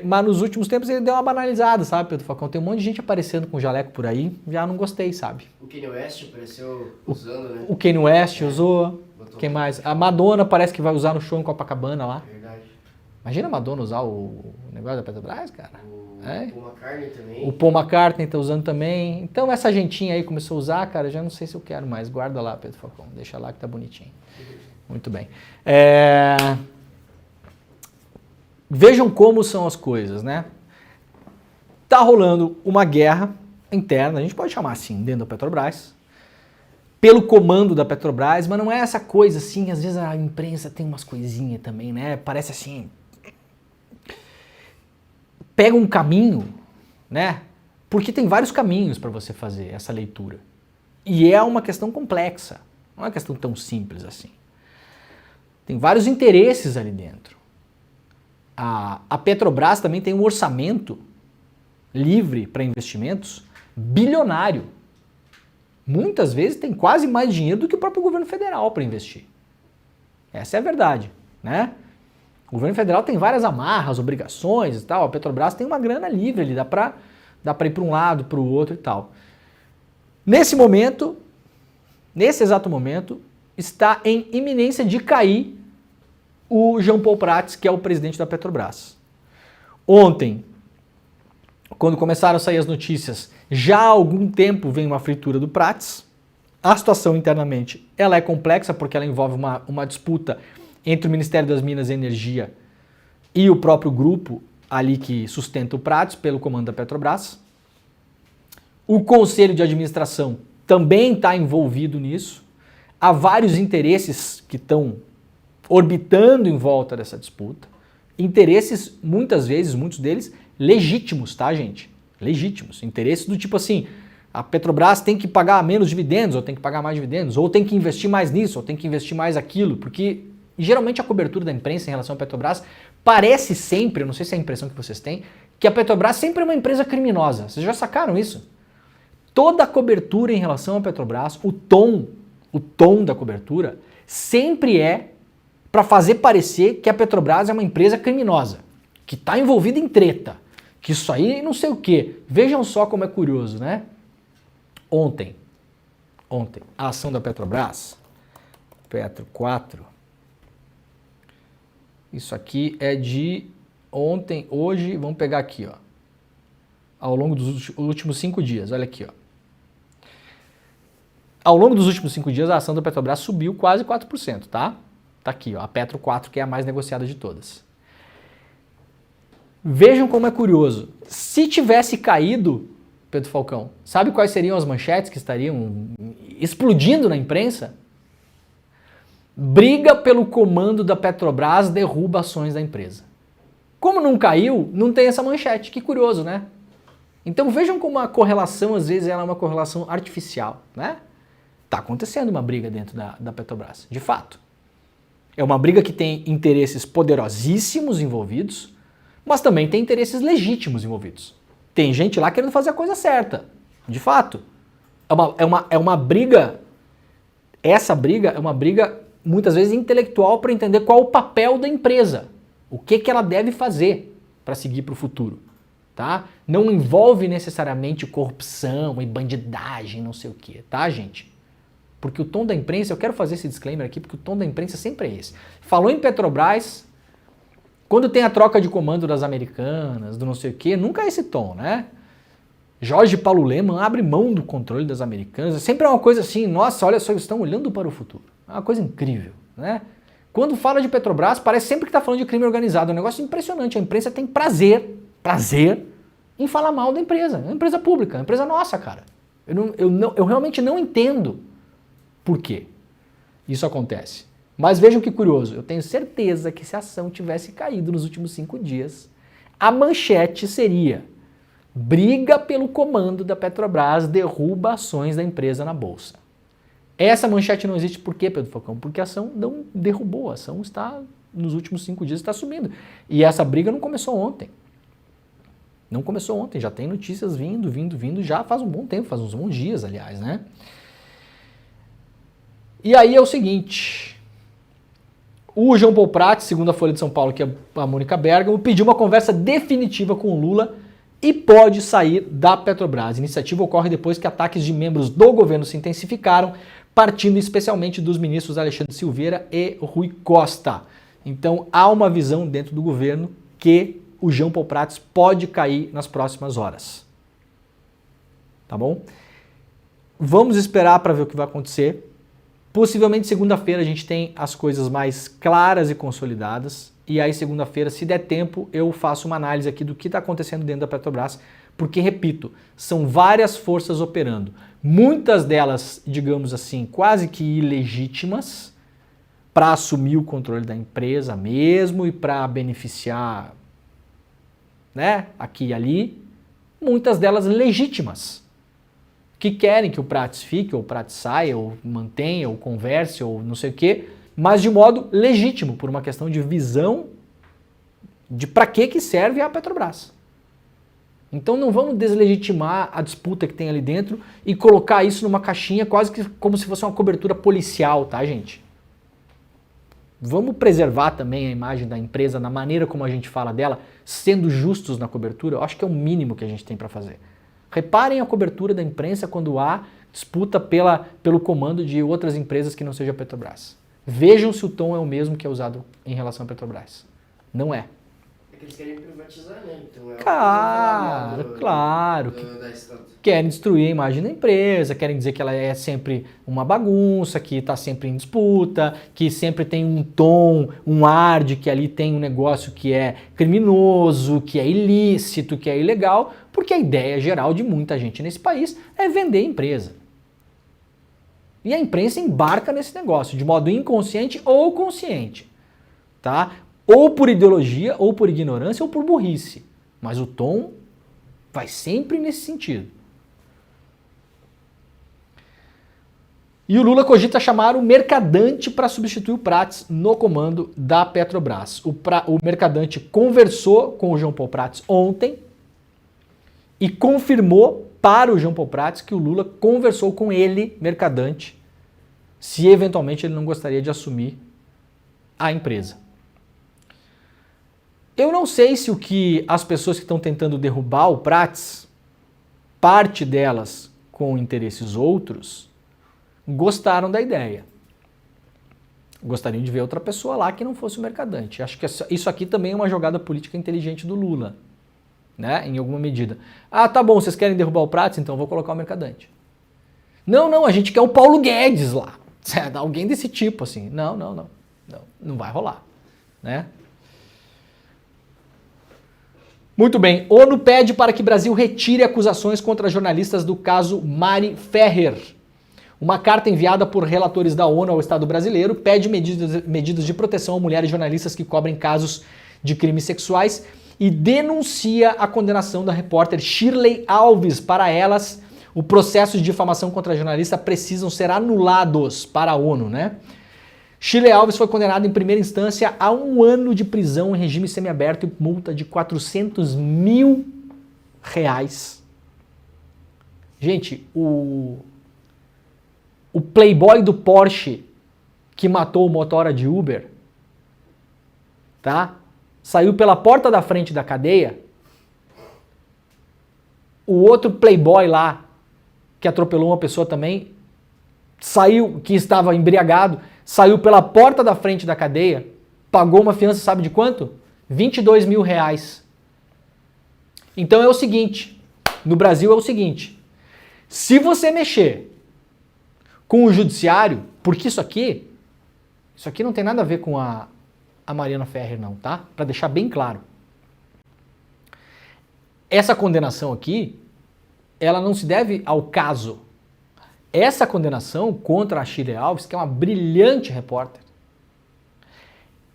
B: Mas nos últimos tempos ele deu uma banalizada, sabe, Pedro Falcão? Tem um monte de gente aparecendo com jaleco por aí, já não gostei, sabe?
C: O Kanye West apareceu usando, né?
B: O Kanye West usou, quem mais? A Madonna parece que vai usar no show em Copacabana lá.
C: Verdade.
B: Imagina a Madonna usar o negócio da Petrobras, cara.
C: O Paul McCartney também.
B: O Paul McCartney tá usando também. Então essa gentinha aí começou a usar, cara, já não sei se eu quero mais. Guarda lá, Pedro Falcão, deixa lá que tá bonitinho. Muito bem. Vejam como são as coisas, né? Tá rolando uma guerra interna, a gente pode chamar assim, dentro da Petrobras, pelo comando da Petrobras, mas não é essa coisa assim, às vezes a imprensa tem umas coisinhas também, né? Parece assim, pega um caminho, né? Porque tem vários caminhos para você fazer essa leitura. E é uma questão complexa, não é uma questão tão simples assim. Tem vários interesses ali dentro. A Petrobras também tem um orçamento livre para investimentos bilionário. Muitas vezes tem quase mais dinheiro do que o próprio governo federal para investir. Essa é a verdade, né? O governo federal tem várias amarras, obrigações e tal. A Petrobras tem uma grana livre ali, dá para ir para um lado, para o outro e tal. Nesse exato momento, está em iminência de cair o Jean Paul Prats, que é o presidente da Petrobras. Ontem, quando começaram a sair as notícias, já há algum tempo vem uma fritura do Prats. A situação internamente ela é complexa porque ela envolve uma disputa entre o Ministério das Minas e Energia e o próprio grupo ali que sustenta o Prats pelo comando da Petrobras. O Conselho de Administração também está envolvido nisso. Há vários interesses que estão orbitando em volta dessa disputa. Interesses, muitas vezes, muitos deles, legítimos, tá, gente? Legítimos. Interesses do tipo assim, a Petrobras tem que pagar menos dividendos, ou tem que pagar mais dividendos, ou tem que investir mais nisso, ou tem que investir mais aquilo, porque geralmente a cobertura da imprensa em relação à Petrobras parece sempre, eu não sei se é a impressão que vocês têm, que a Petrobras sempre é uma empresa criminosa. Vocês já sacaram isso? Toda a cobertura em relação à Petrobras, o tom da cobertura, sempre é para fazer parecer que a Petrobras é uma empresa criminosa, que está envolvida em treta, que isso aí não sei o quê. Vejam só como é curioso, né? Ontem, a ação da Petrobras, Petro 4, isso aqui é de ontem, hoje, vamos pegar aqui, ó, ao longo dos últimos 5 dias, olha aqui, ó. Ao longo dos últimos 5 dias, a ação da Petrobras subiu quase 4%, tá? Tá aqui, ó, a Petro 4, que é a mais negociada de todas. Vejam como é curioso. Se tivesse caído, Pedro Falcão, sabe quais seriam as manchetes que estariam explodindo na imprensa? Briga pelo comando da Petrobras derruba ações da empresa. Como não caiu, não tem essa manchete. Que curioso, né? Então vejam como a correlação, às vezes, ela é uma correlação artificial, né? Tá acontecendo uma briga dentro da Petrobras, de fato. É uma briga que tem interesses poderosíssimos envolvidos, mas também tem interesses legítimos envolvidos. Tem gente lá querendo fazer a coisa certa, de fato. É uma briga, essa briga é uma briga muitas vezes intelectual para entender qual o papel da empresa, o que ela deve fazer para seguir para o futuro. Tá? Não envolve necessariamente corrupção e bandidagem, não sei o que, tá, gente? Porque o tom da imprensa, eu quero fazer esse disclaimer aqui, porque o tom da imprensa sempre é esse. Falou em Petrobras, quando tem a troca de comando das americanas, do não sei o quê, nunca é esse tom, né? Jorge Paulo Lemann abre mão do controle das americanas, sempre é uma coisa assim, nossa, olha só, eles estão olhando para o futuro. É uma coisa incrível, né? Quando fala de Petrobras, parece sempre que está falando de crime organizado, é um negócio impressionante, a imprensa tem prazer em falar mal da empresa, é uma empresa pública, é uma empresa nossa, cara. Eu realmente não entendo por quê isso acontece. Mas vejam que curioso, eu tenho certeza que se a ação tivesse caído nos últimos 5 dias, a manchete seria: briga pelo comando da Petrobras derruba ações da empresa na bolsa. Essa manchete não existe por quê, Pedro Falcão? Porque a ação não derrubou, a ação está, nos últimos 5 dias, está subindo. E essa briga não começou ontem. Não começou ontem, já tem notícias vindo, já faz um bom tempo, faz uns bons dias, aliás, né? E aí é o seguinte, o Jean Paul Prats, segundo a Folha de São Paulo, que é a Mônica Bergamo, pediu uma conversa definitiva com o Lula e pode sair da Petrobras. A iniciativa ocorre depois que ataques de membros do governo se intensificaram, partindo especialmente dos ministros Alexandre Silveira e Rui Costa. Então há uma visão dentro do governo que o Jean Paul Prats pode cair nas próximas horas. Tá bom? Vamos esperar para ver o que vai acontecer. Possivelmente segunda-feira a gente tem as coisas mais claras e consolidadas. E aí segunda-feira, se der tempo, eu faço uma análise aqui do que está acontecendo dentro da Petrobras. Porque, repito, são várias forças operando. Muitas delas, digamos assim, quase que ilegítimas para assumir o controle da empresa mesmo e para beneficiar, né, aqui e ali. Muitas delas legítimas, que querem que o Prats fique, ou o Prats saia, ou mantenha, ou converse, ou não sei o quê, mas de modo legítimo, por uma questão de visão de para que serve a Petrobras. Então não vamos deslegitimar a disputa que tem ali dentro e colocar isso numa caixinha quase que como se fosse uma cobertura policial, tá, gente? Vamos preservar também a imagem da empresa na maneira como a gente fala dela, sendo justos na cobertura. Eu acho que é o mínimo que a gente tem para fazer. Reparem a cobertura da imprensa quando há disputa pelo comando de outras empresas que não seja a Petrobras. Vejam se o tom é o mesmo que é usado em relação à Petrobras. Não é.
C: É que eles querem privatizar, né? Então
B: Claro.
C: Da estatal.
B: Querem destruir a imagem da empresa, querem dizer que ela é sempre uma bagunça, que está sempre em disputa, que sempre tem um tom, um ar de que ali tem um negócio que é criminoso, que é ilícito, que é ilegal, porque a ideia geral de muita gente nesse país é vender empresa. E a imprensa embarca nesse negócio, de modo inconsciente ou consciente, tá? Ou por ideologia, ou por ignorância, ou por burrice. Mas o tom vai sempre nesse sentido. E o Lula cogita chamar o Mercadante para substituir o Prats no comando da Petrobras. O Mercadante conversou com o João Paulo Prats ontem e confirmou para o João Paulo Prats que o Lula conversou com ele, Mercadante, se eventualmente ele não gostaria de assumir a empresa. Eu não sei se o que as pessoas que estão tentando derrubar o Prats, parte delas com interesses outros, gostaram da ideia. Gostariam de ver outra pessoa lá que não fosse o Mercadante. Acho que isso aqui também é uma jogada política inteligente do Lula, né? Em alguma medida. Ah, tá bom, vocês querem derrubar o Prats, então eu vou colocar o Mercadante. Não, a gente quer o Paulo Guedes lá. Alguém desse tipo, assim. Não vai rolar, né? Muito bem. ONU pede para que Brasil retire acusações contra jornalistas do caso Mari Ferrer. Uma carta enviada por relatores da ONU ao Estado brasileiro pede medidas de proteção a mulheres jornalistas que cobrem casos de crimes sexuais e denuncia a condenação da repórter Shirley Alves. Para elas, o processo de difamação contra a jornalista precisam ser anulados para a ONU, né? Shirley Alves foi condenada em primeira instância a 1 ano de prisão em regime semiaberto e multa de R$400 mil. Gente, o playboy do Porsche que matou o motora de Uber, tá? Saiu pela porta da frente da cadeia. O outro playboy lá, que atropelou uma pessoa também, saiu, que estava embriagado, saiu pela porta da frente da cadeia, pagou uma fiança, sabe de quanto? R$22 mil. Então é o seguinte, no Brasil é o seguinte, se você mexer com o judiciário, porque isso aqui não tem nada a ver com a Mariana Ferrer não, tá? Para deixar bem claro. Essa condenação aqui, ela não se deve ao caso. Essa condenação contra a Shirley Alves, que é uma brilhante repórter,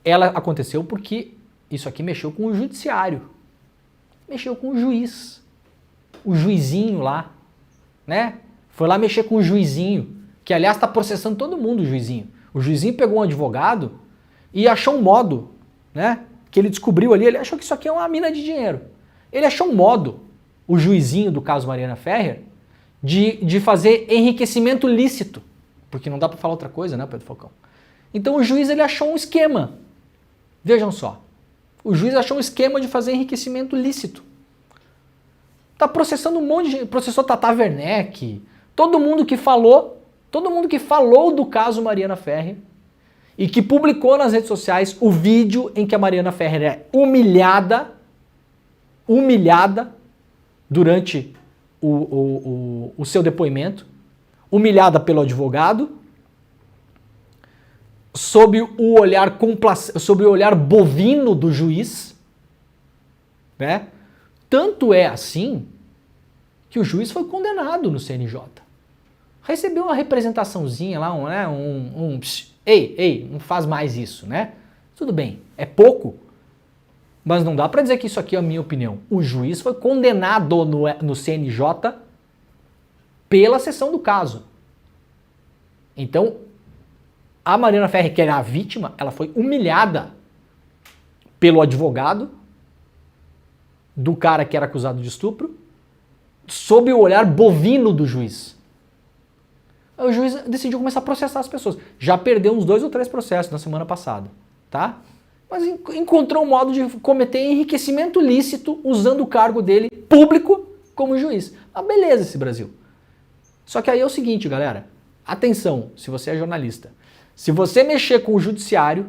B: ela aconteceu porque isso aqui mexeu com o judiciário. Mexeu com o juiz. O juizinho lá, né? Foi lá mexer com o juizinho, que aliás está processando todo mundo, o juizinho. O juizinho pegou um advogado e achou um modo, né? Que ele descobriu ali, ele achou que isso aqui é uma mina de dinheiro. Ele achou um modo, o juizinho do caso Mariana Ferrer, de fazer enriquecimento lícito. Porque não dá para falar outra coisa, né, Pedro Falcão? Então o juiz ele achou um esquema. Vejam só. O juiz achou um esquema de fazer enriquecimento lícito. Tá processando um monte de gente. Processou Tata Werneck, todo mundo que falou do caso Mariana Ferrer e que publicou nas redes sociais o vídeo em que a Mariana Ferrer é humilhada durante o seu depoimento, humilhada pelo advogado, sob o olhar bovino do juiz, né? Tanto é assim que o juiz foi condenado no CNJ. Recebeu uma representaçãozinha lá, ei, não faz mais isso, né? Tudo bem, é pouco, mas não dá para dizer que isso aqui é a minha opinião. O juiz foi condenado no CNJ pela sessão do caso. Então, a Mariana Ferrer, que era a vítima, ela foi humilhada pelo advogado do cara que era acusado de estupro, sob o olhar bovino do juiz. O juiz decidiu começar a processar as pessoas. Já perdeu uns 2 ou 3 processos na semana passada, tá? Mas encontrou um modo de cometer enriquecimento lícito usando o cargo dele público como juiz. Ah, beleza esse Brasil. Só que aí é o seguinte, galera. Atenção, se você é jornalista. Se você mexer com o judiciário,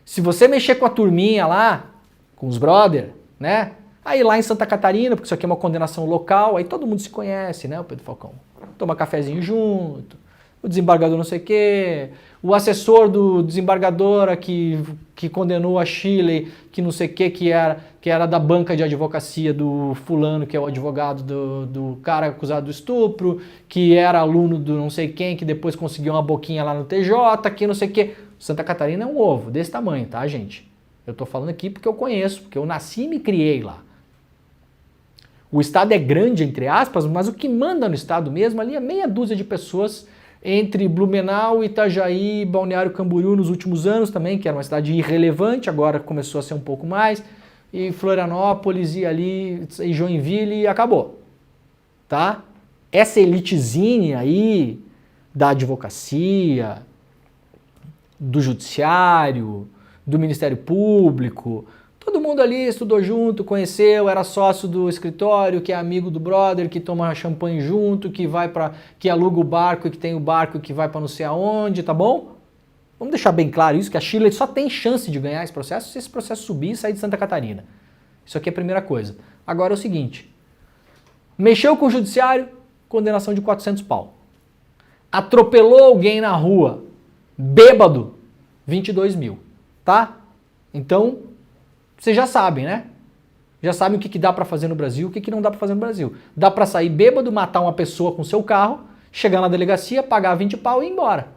B: se você mexer com a turminha lá, com os brother, né? Aí lá em Santa Catarina, porque isso aqui é uma condenação local, aí todo mundo se conhece, né, o Pedro Falcão? Toma cafezinho junto, o desembargador não sei o quê, o assessor do desembargador que condenou a Shirley, que não sei o quê, que era da banca de advocacia do fulano, que é o advogado do cara acusado do estupro, que era aluno do não sei quem, que depois conseguiu uma boquinha lá no TJ, que não sei o quê. Santa Catarina é um ovo desse tamanho, tá, gente? Eu tô falando aqui porque eu conheço, porque eu nasci e me criei lá. O estado é grande, entre aspas, mas o que manda no estado mesmo ali é meia dúzia de pessoas entre Blumenau, Itajaí, Balneário Camboriú nos últimos anos também, que era uma cidade irrelevante, agora começou a ser um pouco mais, e Florianópolis e ali, e Joinville e acabou, tá? Essa elitezinha aí da advocacia, do judiciário, do Ministério Público, todo mundo ali estudou junto, conheceu, era sócio do escritório, que é amigo do brother, que toma champanhe junto, que aluga o barco e que tem o barco que vai para não sei aonde, tá bom? Vamos deixar bem claro isso, que a Shirley só tem chance de ganhar esse processo se esse processo subir e sair de Santa Catarina. Isso aqui é a primeira coisa. Agora é o seguinte, mexeu com o judiciário, condenação de 400 pau. Atropelou alguém na rua, bêbado, 22 mil, tá? Então, vocês já sabem, né? Já sabem o que dá pra fazer no Brasil, o que não dá pra fazer no Brasil. Dá pra sair bêbado, matar uma pessoa com seu carro, chegar na delegacia, pagar 20 pau e ir embora.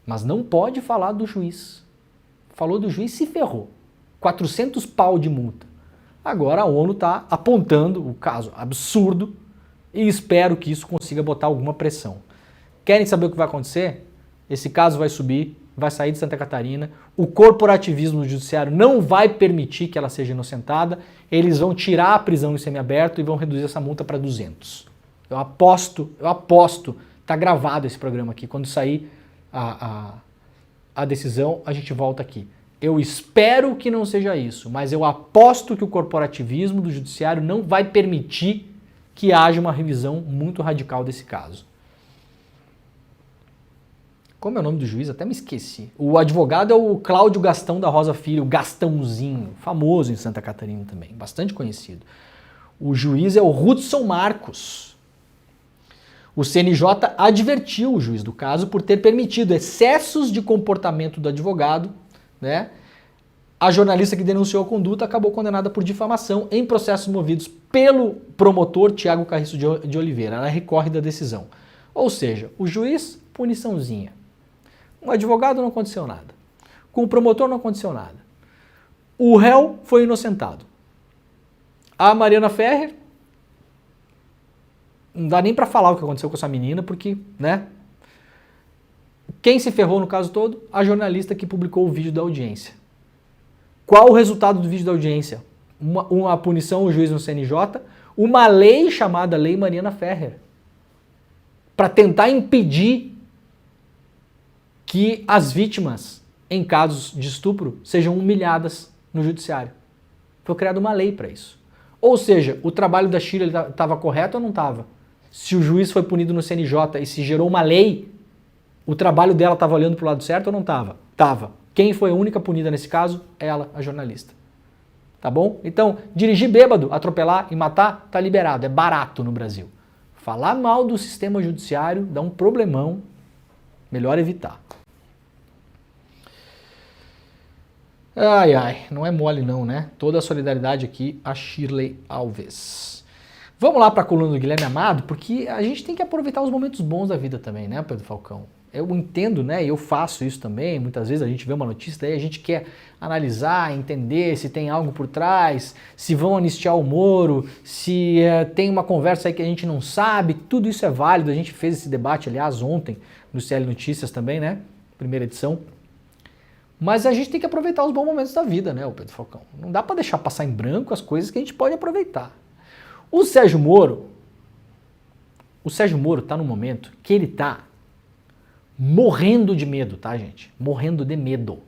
B: Mas não pode falar do juiz. Falou do juiz, se ferrou. 400 pau de multa. Agora a ONU tá apontando o caso absurdo e espero que isso consiga botar alguma pressão. Querem saber o que vai acontecer? Esse caso vai subir, vai sair de Santa Catarina, o corporativismo no judiciário não vai permitir que ela seja inocentada, eles vão tirar a prisão em semiaberto e vão reduzir essa multa para 200. Eu aposto, tá gravado esse programa aqui, quando sair a decisão, a gente volta aqui. Eu espero que não seja isso, mas eu aposto que o corporativismo do judiciário não vai permitir que haja uma revisão muito radical desse caso. Como é o nome do juiz? Até me esqueci. O advogado é o Cláudio Gastão da Rosa Filho, o Gastãozinho, famoso em Santa Catarina também, bastante conhecido. O juiz é o Hudson Marcos. O CNJ advertiu o juiz do caso por ter permitido excessos de comportamento do advogado, né? A jornalista que denunciou a conduta acabou condenada por difamação em processos movidos pelo promotor Tiago Carriço de Oliveira. Ela recorre da decisão. Ou seja, o juiz, puniçãozinha. Com o advogado não aconteceu nada. Com o promotor não aconteceu nada. O réu foi inocentado. A Mariana Ferrer, não dá nem pra falar o que aconteceu com essa menina, porque, né? Quem se ferrou no caso todo? A jornalista que publicou o vídeo da audiência. Qual o resultado do vídeo da audiência? Uma punição ao juiz no CNJ, uma lei chamada Lei Mariana Ferrer, para tentar impedir que as vítimas, em casos de estupro, sejam humilhadas no judiciário. Foi criada uma lei para isso. Ou seja, o trabalho da Shirley estava correto ou não estava? Se o juiz foi punido no CNJ e se gerou uma lei, o trabalho dela estava olhando para o lado certo ou não estava? Estava. Quem foi a única punida nesse caso? Ela, a jornalista. Tá bom? Então, dirigir bêbado, atropelar e matar, tá liberado. É barato no Brasil. Falar mal do sistema judiciário dá um problemão. Melhor evitar. Ai, ai, não é mole não, né? Toda a solidariedade aqui a Shirley Alves. Vamos lá para a coluna do Guilherme Amado, porque a gente tem que aproveitar os momentos bons da vida também, né, Pedro Falcão? Eu entendo, né, eu faço isso também, muitas vezes a gente vê uma notícia, daí a gente quer analisar, entender se tem algo por trás, se vão anistiar o Moro, se tem uma conversa aí que a gente não sabe, tudo isso é válido, a gente fez esse debate, aliás, ontem, no CL Notícias também, né, primeira edição. Mas a gente tem que aproveitar os bons momentos da vida, né, o Pedro Falcão? Não dá para deixar passar em branco as coisas que a gente pode aproveitar. O Sérgio Moro tá num momento que ele tá morrendo de medo, tá, gente? Morrendo de medo.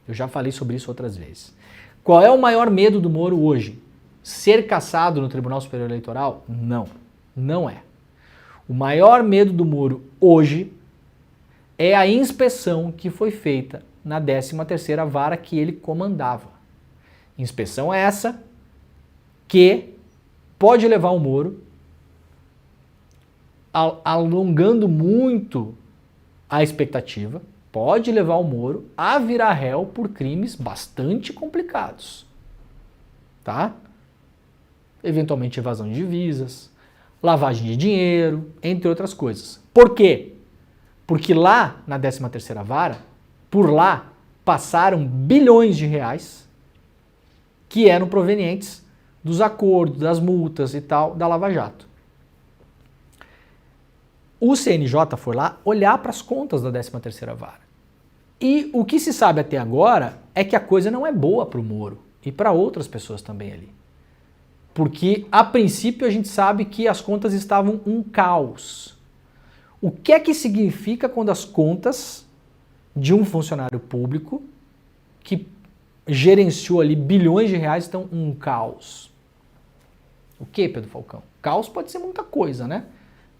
B: Eu já falei sobre isso outras vezes. Qual é o maior medo do Moro hoje? Ser cassado no Tribunal Superior Eleitoral? Não, não é. O maior medo do Moro hoje é a inspeção que foi feita na 13ª vara que ele comandava. Inspeção essa que pode levar o Moro, alongando muito a expectativa, pode levar o Moro a virar réu por crimes bastante complicados, tá? Eventualmente evasão de divisas, lavagem de dinheiro, entre outras coisas. Por quê? Porque lá na 13ª vara, por lá, passaram bilhões de reais que eram provenientes dos acordos, das multas e tal, da Lava Jato. O CNJ foi lá olhar para as contas da 13ª vara. E o que se sabe até agora é que a coisa não é boa para o Moro e para outras pessoas também ali. Porque, a princípio, a gente sabe que as contas estavam um caos. O que é que significa quando as contas de um funcionário público que gerenciou ali bilhões de reais estão um caos? O que, Pedro Falcão? Caos pode ser muita coisa, né?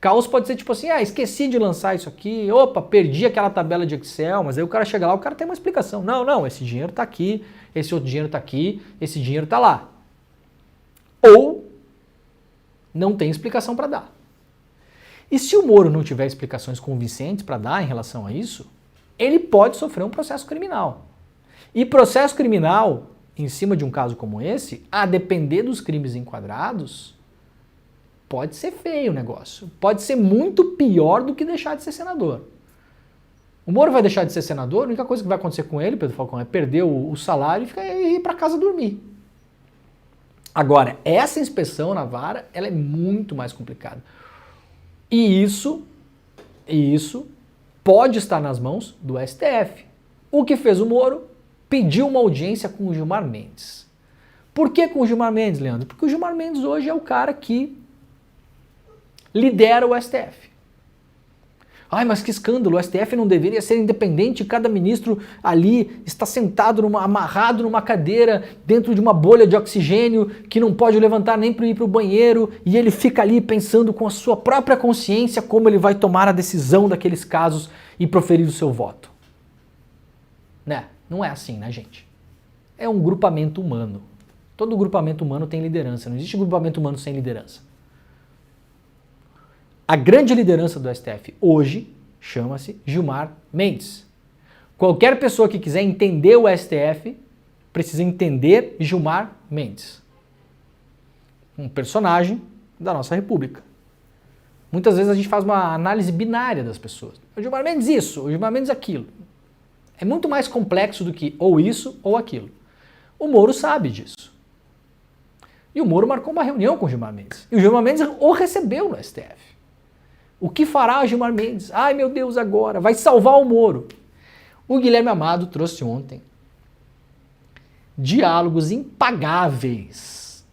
B: Caos pode ser tipo assim, esqueci de lançar isso aqui, opa, perdi aquela tabela de Excel, mas aí o cara chega lá, o cara tem uma explicação. Não, esse dinheiro tá aqui, esse outro dinheiro tá aqui, esse dinheiro tá lá. Ou não tem explicação para dar. E se o Moro não tiver explicações convincentes para dar em relação a isso, ele pode sofrer um processo criminal. E processo criminal, em cima de um caso como esse, a depender dos crimes enquadrados, pode ser feio o negócio. Pode ser muito pior do que deixar de ser senador. O Moro vai deixar de ser senador, a única coisa que vai acontecer com ele, Pedro Falcão, é perder o salário e ir para casa dormir. Agora, essa inspeção na vara, ela é muito mais complicada. E isso pode estar nas mãos do STF. O que fez o Moro? Pediu uma audiência com o Gilmar Mendes. Por que com o Gilmar Mendes, Leandro? Porque o Gilmar Mendes hoje é o cara que lidera o STF. Ai, mas que escândalo, o STF não deveria ser independente, cada ministro ali está sentado, amarrado numa cadeira, dentro de uma bolha de oxigênio, que não pode levantar nem para ir para o banheiro, e ele fica ali pensando com a sua própria consciência como ele vai tomar a decisão daqueles casos e proferir o seu voto. Né? Não é assim, né, gente? É um grupamento humano. Todo grupamento humano tem liderança, não existe grupamento humano sem liderança. A grande liderança do STF hoje chama-se Gilmar Mendes. Qualquer pessoa que quiser entender o STF precisa entender Gilmar Mendes. Um personagem da nossa república. Muitas vezes a gente faz uma análise binária das pessoas. O Gilmar Mendes isso, o Gilmar Mendes aquilo. É muito mais complexo do que ou isso ou aquilo. O Moro sabe disso. E o Moro marcou uma reunião com o Gilmar Mendes. E o Gilmar Mendes o recebeu no STF. O que fará o Gilmar Mendes? Ai, meu Deus, agora vai salvar o Moro. O Guilherme Amado trouxe ontem diálogos impagáveis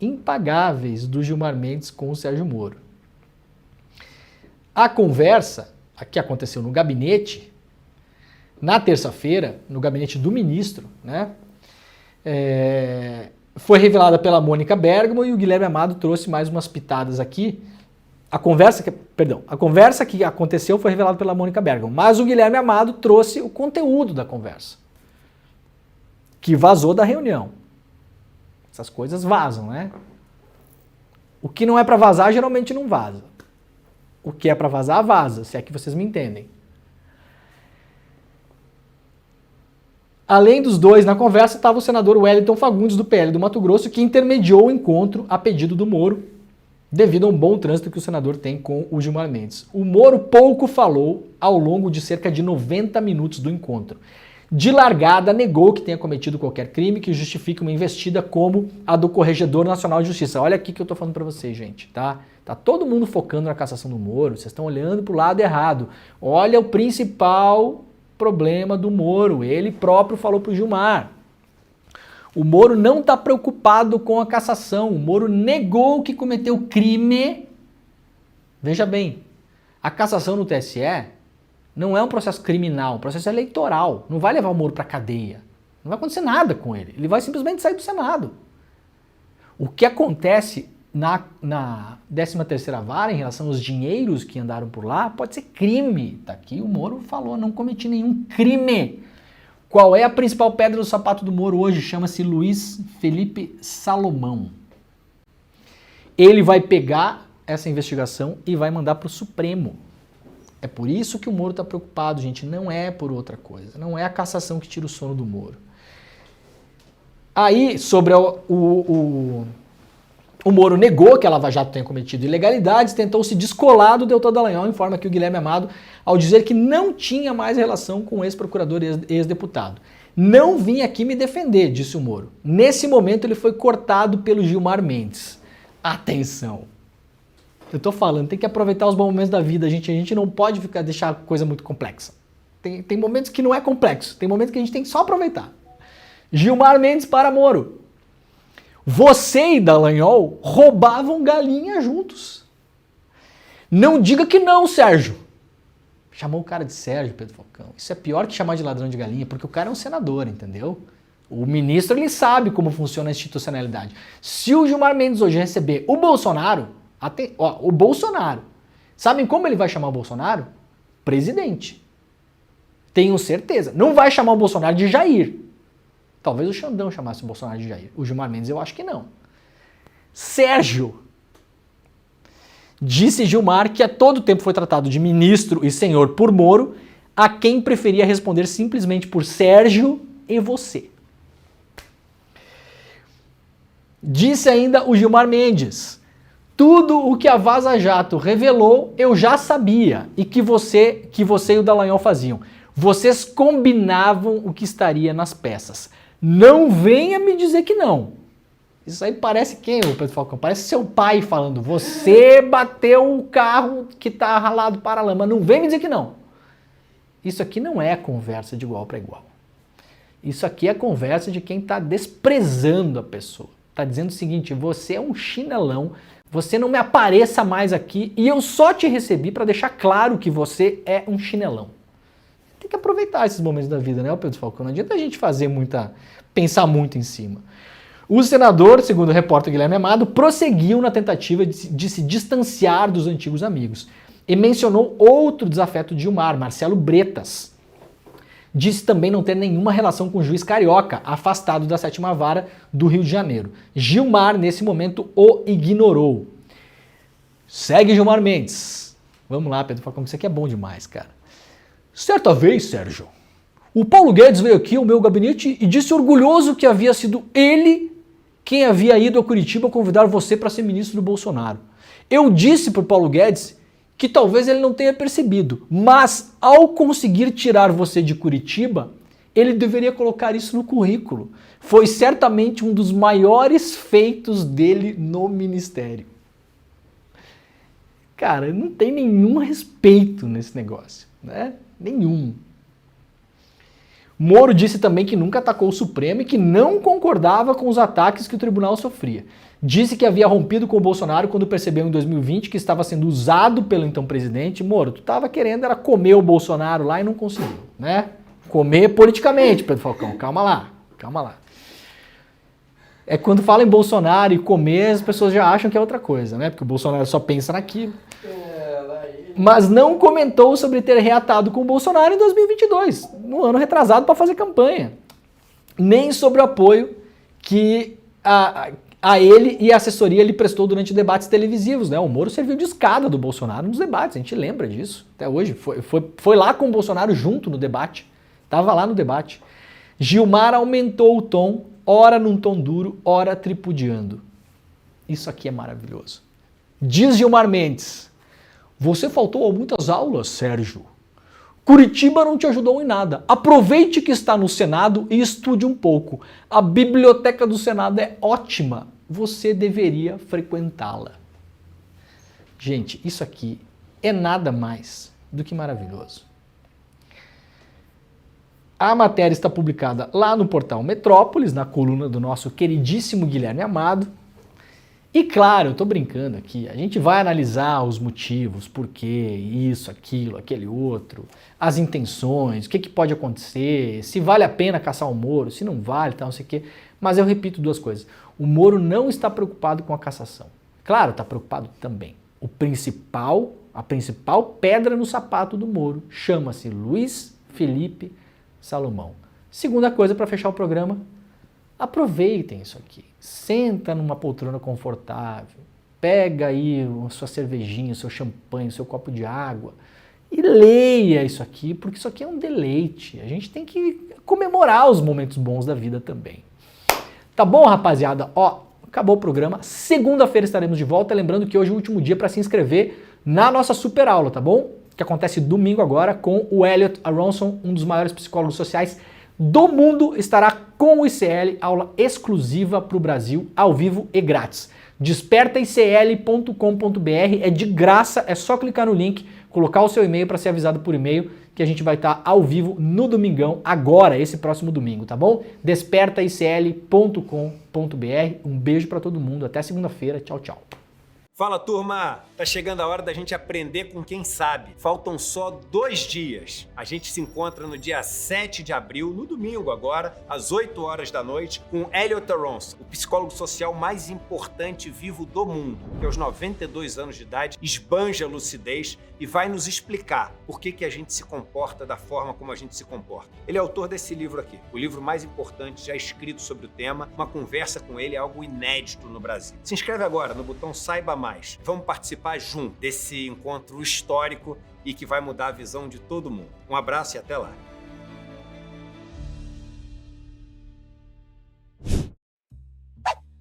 B: do Gilmar Mendes com o Sérgio Moro. A conversa que aconteceu no gabinete, na terça-feira, no gabinete do ministro, né, foi revelada pela Mônica Bergamo e o Guilherme Amado trouxe mais umas pitadas aqui. A conversa que aconteceu foi revelada pela Mônica Bergamo, mas o Guilherme Amado trouxe o conteúdo da conversa, que vazou da reunião. Essas coisas vazam, né? O que não é para vazar, geralmente não vaza. O que é para vazar, vaza, se é que vocês me entendem. Além dos dois na conversa, estava o senador Wellington Fagundes, do PL do Mato Grosso, que intermediou o encontro a pedido do Moro, devido a um bom trânsito que o senador tem com o Gilmar Mendes. O Moro pouco falou ao longo de cerca de 90 minutos do encontro. De largada, negou que tenha cometido qualquer crime que justifique uma investida como a do Corregedor Nacional de Justiça. Olha aqui que eu tô falando para vocês, gente, tá? Tá todo mundo focando na cassação do Moro, vocês estão olhando pro lado errado. Olha o principal problema do Moro, ele próprio falou pro Gilmar. O Moro não está preocupado com a cassação. O Moro negou que cometeu crime. Veja bem, a cassação no TSE não é um processo criminal, é um processo eleitoral. Não vai levar o Moro para a cadeia. Não vai acontecer nada com ele. Ele vai simplesmente sair do Senado. O que acontece na 13ª vara, em relação aos dinheiros que andaram por lá, pode ser crime. Tá aqui, o Moro falou, não cometi nenhum crime. Qual é a principal pedra do sapato do Moro hoje? Chama-se Luiz Felipe Salomão. Ele vai pegar essa investigação e vai mandar para o Supremo. É por isso que o Moro está preocupado, gente. Não é por outra coisa. Não é a cassação que tira o sono do Moro. Aí, sobre o Moro negou que a Lava Jato tenha cometido ilegalidades, tentou se descolar do Deltan Dallagnol, informa aqui o Guilherme Amado, ao dizer que não tinha mais relação com o ex-procurador e ex-deputado. Não vim aqui me defender, disse o Moro. Nesse momento ele foi cortado pelo Gilmar Mendes. Atenção! Eu tô falando, tem que aproveitar os bons momentos da vida, gente. A gente não pode deixar a coisa muito complexa. Tem momentos que não é complexo, tem momentos que a gente tem que só aproveitar. Gilmar Mendes para Moro. Você e Dallagnol roubavam galinha juntos. Não diga que não, Sérgio. Chamou o cara de Sérgio, Pedro Falcão. Isso é pior que chamar de ladrão de galinha, porque o cara é um senador, entendeu? O ministro, ele sabe como funciona a institucionalidade. Se o Gilmar Mendes hoje receber o Bolsonaro, o Bolsonaro, sabem como ele vai chamar o Bolsonaro? Presidente. Tenho certeza. Não vai chamar o Bolsonaro de Jair. Talvez o Xandão chamasse o Bolsonaro de Jair. O Gilmar Mendes eu acho que não. Sérgio. Disse Gilmar que a todo tempo foi tratado de ministro e senhor por Moro, a quem preferia responder simplesmente por Sérgio e você. Disse ainda o Gilmar Mendes: tudo o que a Vaza Jato revelou eu já sabia e que você e o Dallagnol faziam. Vocês combinavam o que estaria nas peças. Não venha me dizer que não. Isso aí parece quem, o Pedro Falcão? Parece seu pai falando, você bateu o carro que está ralado para a lama. Não vem me dizer que não. Isso aqui não é conversa de igual para igual. Isso aqui é conversa de quem está desprezando a pessoa. Está dizendo o seguinte, você é um chinelão, você não me apareça mais aqui e eu só te recebi para deixar claro que você é um chinelão. Tem que aproveitar esses momentos da vida, né, Pedro Falcão? Não adianta a gente pensar muito em cima. O senador, segundo o repórter Guilherme Amado, prosseguiu na tentativa de se distanciar dos antigos amigos e mencionou outro desafeto de Gilmar, Marcelo Bretas. Disse também não ter nenhuma relação com o juiz carioca, afastado da 7ª Vara do Rio de Janeiro. Gilmar, nesse momento, o ignorou. Segue Gilmar Mendes. Vamos lá, Pedro Falcão, isso aqui é bom demais, cara. Certa vez, Sérgio, o Paulo Guedes veio aqui ao meu gabinete e disse orgulhoso que havia sido ele quem havia ido a Curitiba convidar você para ser ministro do Bolsonaro. Eu disse para o Paulo Guedes que talvez ele não tenha percebido, mas ao conseguir tirar você de Curitiba, ele deveria colocar isso no currículo. Foi certamente um dos maiores feitos dele no ministério. Cara, não tem nenhum respeito nesse negócio, né? Nenhum. Moro disse também que nunca atacou o Supremo e que não concordava com os ataques que o tribunal sofria. Disse que havia rompido com o Bolsonaro quando percebeu em 2020 que estava sendo usado pelo então presidente. Moro, tu estava querendo era comer o Bolsonaro lá e não conseguiu, né? Comer politicamente, Pedro Falcão. Calma lá, calma lá. É quando fala em Bolsonaro e comer, as pessoas já acham que é outra coisa, né? Porque o Bolsonaro só pensa naquilo. Mas não comentou sobre ter reatado com o Bolsonaro em 2022, no ano retrasado, para fazer campanha. Nem sobre o apoio que a ele e a assessoria lhe prestou durante debates televisivos, né? O Moro serviu de escada do Bolsonaro nos debates, a gente lembra disso até hoje. Foi lá com o Bolsonaro junto no debate, estava lá no debate. Gilmar aumentou o tom, ora num tom duro, ora tripudiando. Isso aqui é maravilhoso. Diz Gilmar Mendes: você faltou a muitas aulas, Sérgio. Curitiba não te ajudou em nada. Aproveite que está no Senado e estude um pouco. A biblioteca do Senado é ótima. Você deveria frequentá-la. Gente, isso aqui é nada mais do que maravilhoso. A matéria está publicada lá no portal Metrópolis, na coluna do nosso queridíssimo Guilherme Amado. E claro, eu estou brincando aqui, a gente vai analisar os motivos, por que isso, aquilo, aquele outro, as intenções, o que pode acontecer, se vale a pena caçar o Moro, se não vale, tal, não sei o quê. Mas eu repito duas coisas. O Moro não está preocupado com a cassação. Claro, está preocupado também. A principal pedra no sapato do Moro chama-se Luiz Felipe Salomão. Segunda coisa para fechar o programa, aproveitem isso aqui. Senta numa poltrona confortável, pega aí a sua cervejinha, o seu champanhe, o seu copo de água e leia isso aqui, porque isso aqui é um deleite. A gente tem que comemorar os momentos bons da vida também. Tá bom, rapaziada? Ó, acabou o programa. Segunda-feira estaremos de volta. Lembrando que hoje é o último dia para se inscrever na nossa super aula, tá bom? Que acontece domingo agora com o Elliot Aronson, um dos maiores psicólogos sociais do mundo, estará com o ICL, aula exclusiva para o Brasil, ao vivo e grátis. Despertaicl.com.br, é de graça, é só clicar no link, colocar o seu e-mail para ser avisado por e-mail que a gente vai estar ao vivo no domingão, agora, esse próximo domingo, tá bom? Despertaicl.com.br, um beijo para todo mundo, até segunda-feira, tchau, tchau.
A: Fala, turma! Tá chegando a hora da gente aprender com quem sabe. Faltam só 2 dias. A gente se encontra no dia 7 de abril, no domingo agora, às 8 horas da noite, com Elliot Aronson, o psicólogo social mais importante vivo do mundo, que aos 92 anos de idade esbanja a lucidez e vai nos explicar por que a gente se comporta da forma como a gente se comporta. Ele é autor desse livro aqui, o livro mais importante já escrito sobre o tema. Uma conversa com ele é algo inédito no Brasil. Se inscreve agora no botão Saiba Mais. Vamos participar junto desse encontro histórico e que vai mudar a visão de todo mundo. Um abraço e até lá.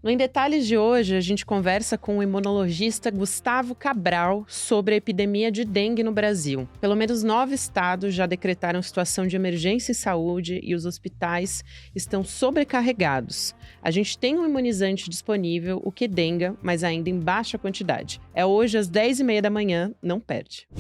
F: No Em Detalhes de hoje, a gente conversa com o imunologista Gustavo Cabral sobre a epidemia de dengue no Brasil. Pelo menos 9 estados já decretaram situação de emergência em saúde e os hospitais estão sobrecarregados. A gente tem um imunizante disponível, o Qdenga, mas ainda em baixa quantidade. É hoje às 10h30 da manhã, não perde.